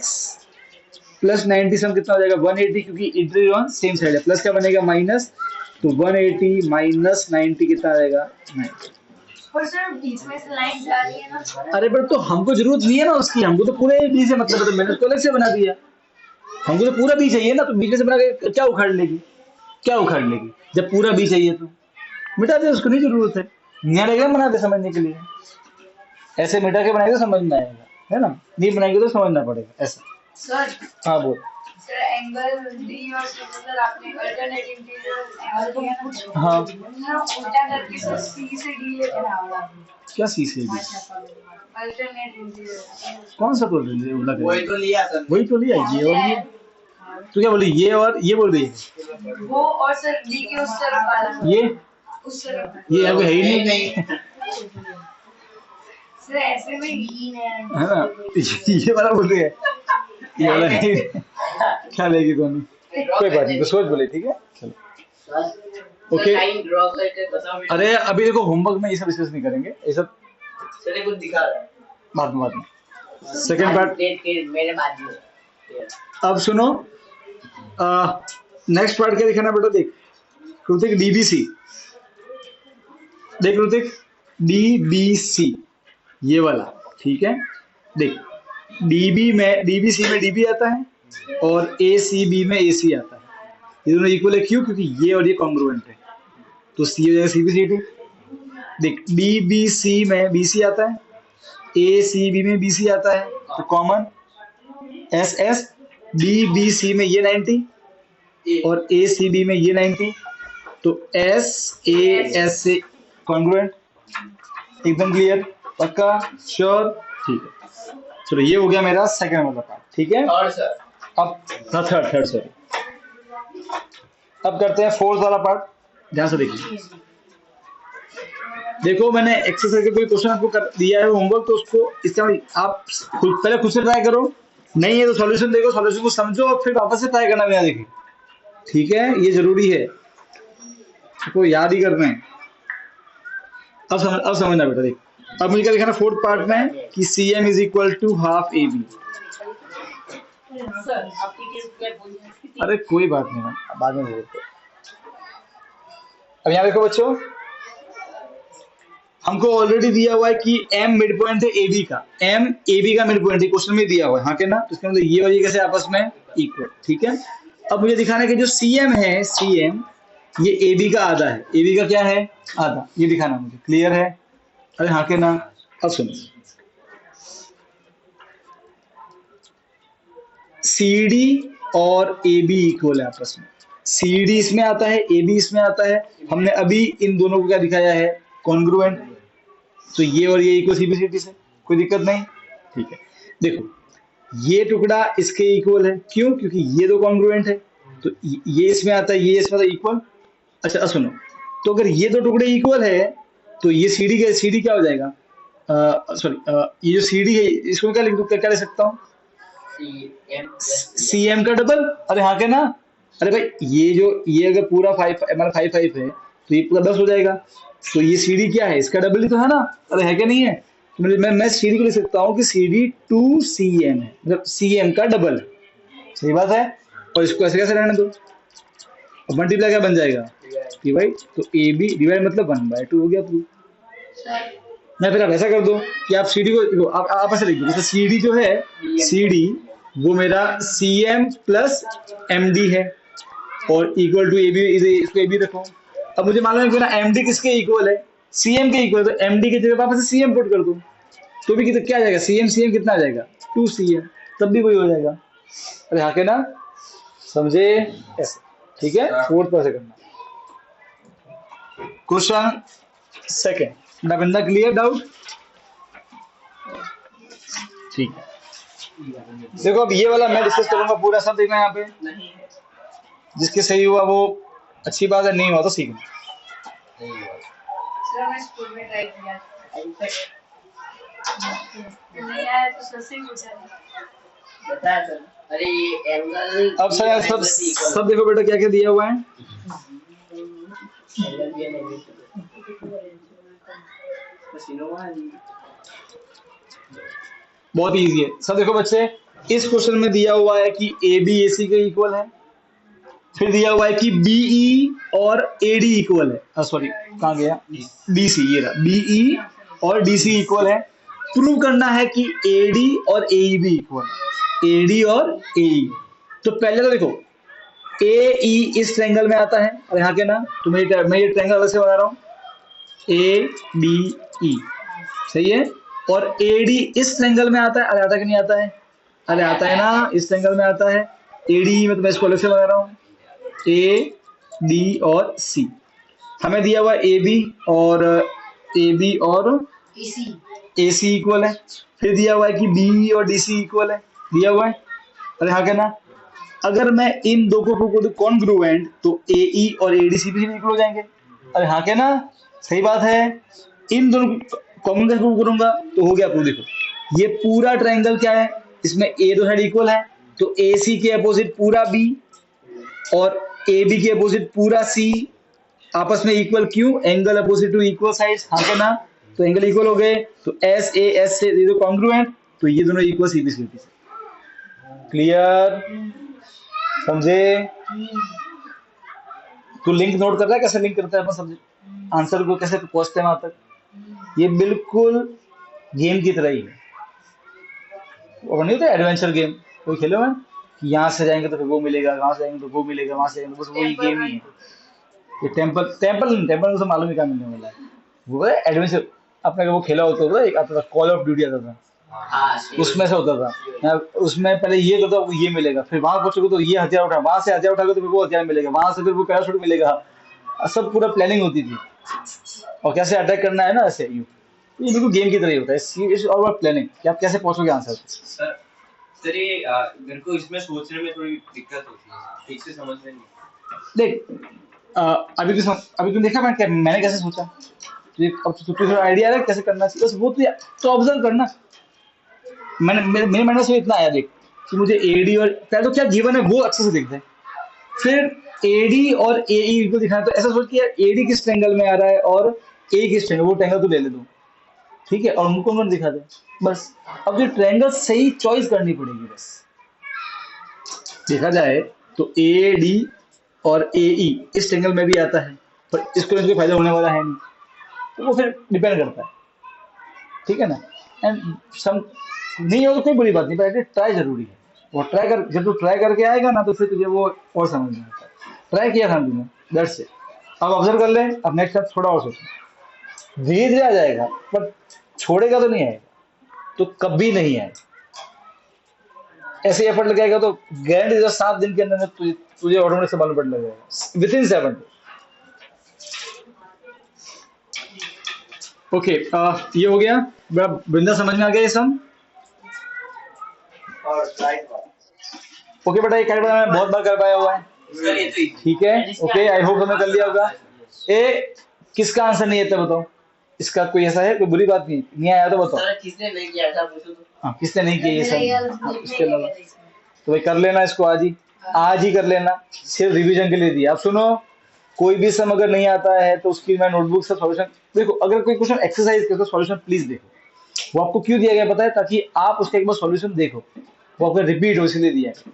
प्लस 90 सम कितना हो जाएगा? 180, क्योंकि इंटीरियर ऑन सेम साइड है। प्लस क्या बनेगा? माइनस, तो 180 माइनस 90 कितना आ जाएगा? 90। पर सर बीच में से लाइन जा रही है ना। अरे बट तो हमको जरूरत नहीं है ना उसकी, हमको तो पूरे बीच से मतलब है, तो मैंने उसको अलग से बना दिया। हमको तो पूरा बीच चाहिए ना, तो बीच से बना के क्या उखाड़ लेगी? क्या उखाड़ लेगी? जब पूरा बीच चाहिए तो मिटा दे, उसको नहीं जरूरत है। नया डायग्राम बना दे समझने के लिए, ऐसे मिटा के बनाएगा समझ में आएगा, है ना? नहीं बनाएंगे तो समझना पड़ेगा ऐसा। सर हाँ बोल। सर एंगल डी और सी सर आपने अल्टरनेट इंटीरियर एंगल दिया ना। हाँ उल्टा करके सर सी से डी लेके आओ। क्या सी से डी? अल्टरनेट इंटीरियर कौन सा बोल रही है? वही तो लिया सर, वही तो लिया ये और ये। तू क्या बोली? ये और ये बोल रही है? वो और सर डी के उस तरफ वाला, ये उस तरफ। ये है ही नहीं, सर ऐसे में डी है ना? ये वाला बोल रही है, ये वाला नहीं। क्या लेगी दोनों? कोई बात नहीं, तो सोच बोले, ठीक है चलो ओके। अरे अभी देखो होमवर्क में ये सब डिस्कस नहीं करेंगे, ये सब सर कुछ दिखा रहा है बाद में। सेकंड पार्ट मेरे बाद में। अब सुनो, नेक्स्ट पार्ट क्या दिखाना बेटा? देख कृतिक डीबीसी, देख कृतिक डीबीसी ये वाला, ठीक है? देख डीबीसी में डीबी आता है और एसीबी में एसी आता है। ये दोनों इक्वल है, क्यों? क्योंकि ये और ये कॉन्ग्रुएंट है, तो सी हो जाएगा सीबीसीडी। देख डीबीसी में बीसी आता है, एसीबी में बीसी आता है, तो common S S B B C में ये 90 और ए सी बी में ये 90, तो एस ए एस से कॉन्ग्रुएंट। एकदम क्लियर, पक्का, श्योर, ठीक है। चलो ये हो गया मेरा सेकंड वाला पार्ट, ठीक है। और सर अब थर्ड सॉरी, अब करते हैं फोर्थ वाला पार्ट। ध्यान से देखिए, देखो मैंने एक्सरसाइज का कोई क्वेश्चन आपको कर दिया है होमवर्क, तो उसको इस्तेमाल आप पहले खुद से ट्राई करो, नहीं है तो सॉल्यूशन देखो, सॉल्यूशन को समझो और फिर वापस से ट्राई करना बिना देखे, ठीक है, ये जरूरी है, तो याद ही करना है। अब समझना बेटा, देख अब मुझे क्या लिखा फोर्थ पार्ट में कि C M is equal to half A B. अरे कोई बात नहीं है, बाद में देखते हैं। अब यहाँ देखो बच्चों, हमको ऑलरेडी दिया हुआ है कि m मिड पॉइंट है ए बी का, m ए बी का मिड पॉइंट है, क्वेश्चन में दिया हुआ है, हाँ के ना, तो इसका मतलब ये और ये कैसे आपस में इक्वल, ठीक है। अब मुझे दिखाना है कि जो cm है, cm ये ए बी का आधा है, ए बी का क्या है, आधा, ये दिखाना मुझे, क्लियर है। अरे हाँ के ना। अब सुनो, सी डी और ए बी इक्वल है आपस में, सी डी इसमें आता है, ए बी इसमें आता है, हमने अभी इन दोनों को क्या दिखाया है, कॉन्ग्रुएंट, तो ये और ये इक्वल सीबीसीटी से, कोई दिक्कत नहीं, ठीक है। देखो ये टुकड़ा इसके इक्वल है, क्यों, क्योंकि ये दो कॉन्ग्रुएंट है, तो ये इसमें आता है, ये इसमें आता है, इक्वल। अच्छा सुनो, तो अगर ये दो टुकड़े इक्वल है तो ये सीडी क्या हो जाएगा, सॉरी ये जो सीडी है इसको क्या लिख दूं, क्या लिख सकता हूँ, सी एम का डबल। अरे हाँ के ना, अरे भाई ये अगर पूरा हमारा 5 है तो ये पूरा 10 हो जाएगा, तो ये सीडी क्या है, इसका डबल ही तो है ना, अरे है क्या नहीं है, तो मैं सीडी को लिख सकता हूँ कि सीडी 2cm है, मतलब cm का डबल है, सही बात है। और इसको ऐसे कैसे रहने दो, अब मल्टीप्लाई क्या बन जाएगा, डिवाइड, तो ए बी डिवाइड मतलब 1/2 हो गया प्रूफ। मैं फिर आप ऐसा कर दो कि आप सीडी को आप ऐसे लिख दो, जैसे सीडी जो है, सीडी वो मेरा cm प्लस md है और इक्वल टू ए बी, इसको ए बी रखो। अब मुझे मालूम है कि ना md किसके इक्वल है, cm के इक्वल, तो md की जगह वापस से cm पुट कर दो, तो भी क्या आ जाएगा, cm कितना आ जाएगा, 2cm, तब भी वही हो जाएगा। अरे हाँ के ना, समझे ऐसे, ठीक है। फोर्थ पर से करना, क्वेश्चन सेकंड, ना बंदा क्लियर डाउट, ठीक है। देखो अब ये वाला मैं डिस्कस करूंगा पूरा, सब देखना यहाँ पे, जिसके सही हुआ वो अच्छी बात है, नहीं हुआ तो सीखना। सर मैं स्कूल में ट्राई किया, नहीं आया तो सर से ही पूछा था, बताया सर। अरे ये एंगल, अब सर सब देखो बेटा क्या क्या दिया हुआ है, बहुत इजी है। सब देखो बच्चे, इस क्वेश्चन में दिया हुआ है कि ए बी ए सी के इक्वल है, फिर दिया हुआ है कि बीई और एडी इक्वल है, सॉरी कहाँ गया, डीसी, ये रहा, बीई और डीसी इक्वल है। प्रूव करना है कि एडी और एई भी इक्वल है, एडी और एई। तो पहले तो देखो एई इस ट्रायंगल में आता है, और यहाँ के ना, तो मैं ये ट्रायंगल अलग से बना रहा हूँ, ए डी ई, सही है। और एडी इस ट्रायंगल में आता है, अरे आता कि नहीं आता है, अरे आता है ना, इस ट्रायंगल में आता है, एडी में तो मैं इसको अलग से बना रहा हूँ, ए डी और सी। हमें दिया हुआ ए बी और ए सी इक्वल है, फिर दिया हुआ है कि बी और डी सी इक्वल है, दिया हुआ है, अरे हाँ क्या ना। अगर मैं इन दो को प्रूव कर दूं कॉन्ग्रुएंट, तो ए ई और ए डी सी भी इक्वल हो जाएंगे, अरे हाँ क्या ना, सही बात है। इन दोनों कॉमन का प्रूव करूंगा तो हो गया प्रूव। देखो ये पूरा ट्रायंगल क्या है, इसमें ए दो साइड इक्वल है, तो ए सी के अपोजिट पूरा बी और ए बी के अपोजिट पूरा सी आपस में इक्वल, क्यों, angle opposite to equal sides, हाँ क्या ना, तो एंगल इक्वल हो गए, तो एस ए एस से ये कॉन्ग्रुएंट, तो ये दोनों इक्वल सी बी सी से। क्लियर, समझे। तो लिंक नोट कर रहा है, कैसे लिंक करता है अपन सब्जेक्ट आंसर को, कैसे पहुंचते हैं वहां तक, ये बिल्कुल गेम की तरह ही है, वो नहीं होता एडवेंचर गेम, कोई खेलो है कि यहाँ से जाएंगे तो फिर वो मिलेगा, वहां से जाएंगे तो वो मिलेगा, वहां से जाएंगे तो बस वही गेम ही है। ये टेम्पल को मालूम ही क्या मिलने वाला है, वो एडवेंचर। आपने वो खेला होता था, एक आता था कॉल ऑफ ड्यूटी आता था, हाँ उसमें से होता था। उसमें पहले ये करता तो ये मिलेगा, फिर वहां पहुंचोगे तो ये हथियार उठा, वहां से हथियार उठाओगे तो फिर वो हथियार मिलेगा, वहां से फिर वो पैराशूट मिलेगा। सब पूरा प्लानिंग होती थी, और कैसे अटैक करना है ना ऐसे यू। ये बिल्कुल गेम की तरह ही होता है, इट्स ऑल अबाउट प्लानिंग कि आप कैसे पहुंचोगे आंसर। सर सर ये मेरे को इसमें सोचने में थोड़ी दिक्कत होती है, ठीक से समझ में नहीं। देख अभी तुम देखा मैंने कैसे सोचा, अब तुझे थोड़ा आइडिया है कैसे करना चाहिए, बस वो तो ऑब्जर्व करना। मेरे मन में से इतना आया देख कि मुझे एडी और पहले तो क्या गिवन है वो अच्छे से देखते हैं, फिर एडी और एई को दिखाना। तो ऐसा सोच कि यार एडी किस ट्रायंगल में आ रहा है और ए किस ट्रायंगल, वो ट्रायंगल तो ले ले दो, ठीक है, और उनको दिखा दे बस। अब जो ट्रायंगल सही चॉइस करनी पड़ेगी बस। देखा जाए तो ए डी और ए ई इस ट्रायंगल में भी आता है, पर इसको कोई फायदा होने वाला है नहीं, तो वो फिर डिपेंड करता है, ठीक है ना। एंड सम नहीं हो तो कोई बुरी बात नहीं, पर ट्राई जरूरी है। वो ट्राई कर, जब तू ट्राई करके आएगा ना तो फिर तुझे वो और समझ में आता है। ट्राई किया था तुमने, दैट्स इट। अब ऑब्जर्व कर ले, अब नेक्स्ट टाइम थोड़ा और सोचना, धीरे धीरे आ जाएगा, पर छोड़ेगा तो नहीं आएगा, तो कभी नहीं आएगा। ऐसे एफर्ट लगाएगा तो गारंटी 7 दिन के अंदर तुझे तुझे ऑटोमेटिक से मालूम पड़ने लगेगा, विद इन 7 डेज। ओके, ये हो गया। वृंदा समझ में आ गया ये सब? ओके बेटा, ये कैलकुलेटर मैं बहुत बार कर पाया हुआ है, सर ये तो ठीक है। ओके, आई होप तुमने कर लिया होगा। ए किसका आंसर नहीं आता बताओ, इसका कोई ऐसा है, कोई बुरी बात नहीं आया तो बताओ। सर किसने नहीं किया था पूछो तो। हाँ, किसने नहीं किया ये सब? हाँ, इसके अलावा तो भाई कर लेना इसको, आज ही कर लेना, सिर्फ रिवीजन के लिए दिया। अब सुनो, कोई भी सम अगर नहीं आता है तो उसकी मैं नोटबुक से सॉल्यूशन देखो, अगर कोई क्वेश्चन एक्सरसाइज करते सॉल्यूशन प्लीज देखो। वो आपको क्यों दिया गया पता है? ताकि आप उसका एक बार सॉल्यूशन देखो, वो आपको रिपीट हो, इसलिए दिया है,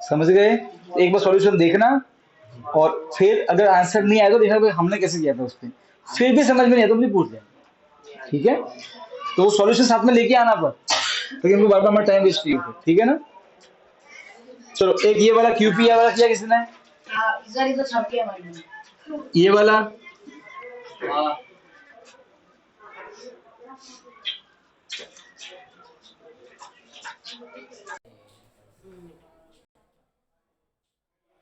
समझ गए? एक बार सॉल्यूशन देखना, और फिर अगर आंसर नहीं आया तो देखना भाई हमने कैसे किया था उस पर, फिर भी समझ में नहीं आया तो मुझे पूछ लेना, ठीक है। तो वो सॉल्यूशन साथ में लेके आना, पर ताकि हमको बार बार हमारा टाइम वेस्ट नहीं हो, ठीक है ना। चलो, एक ये वाला क्यूपीआई वाला किया किसने? सर ये तो छप गया मैडम। ये वाला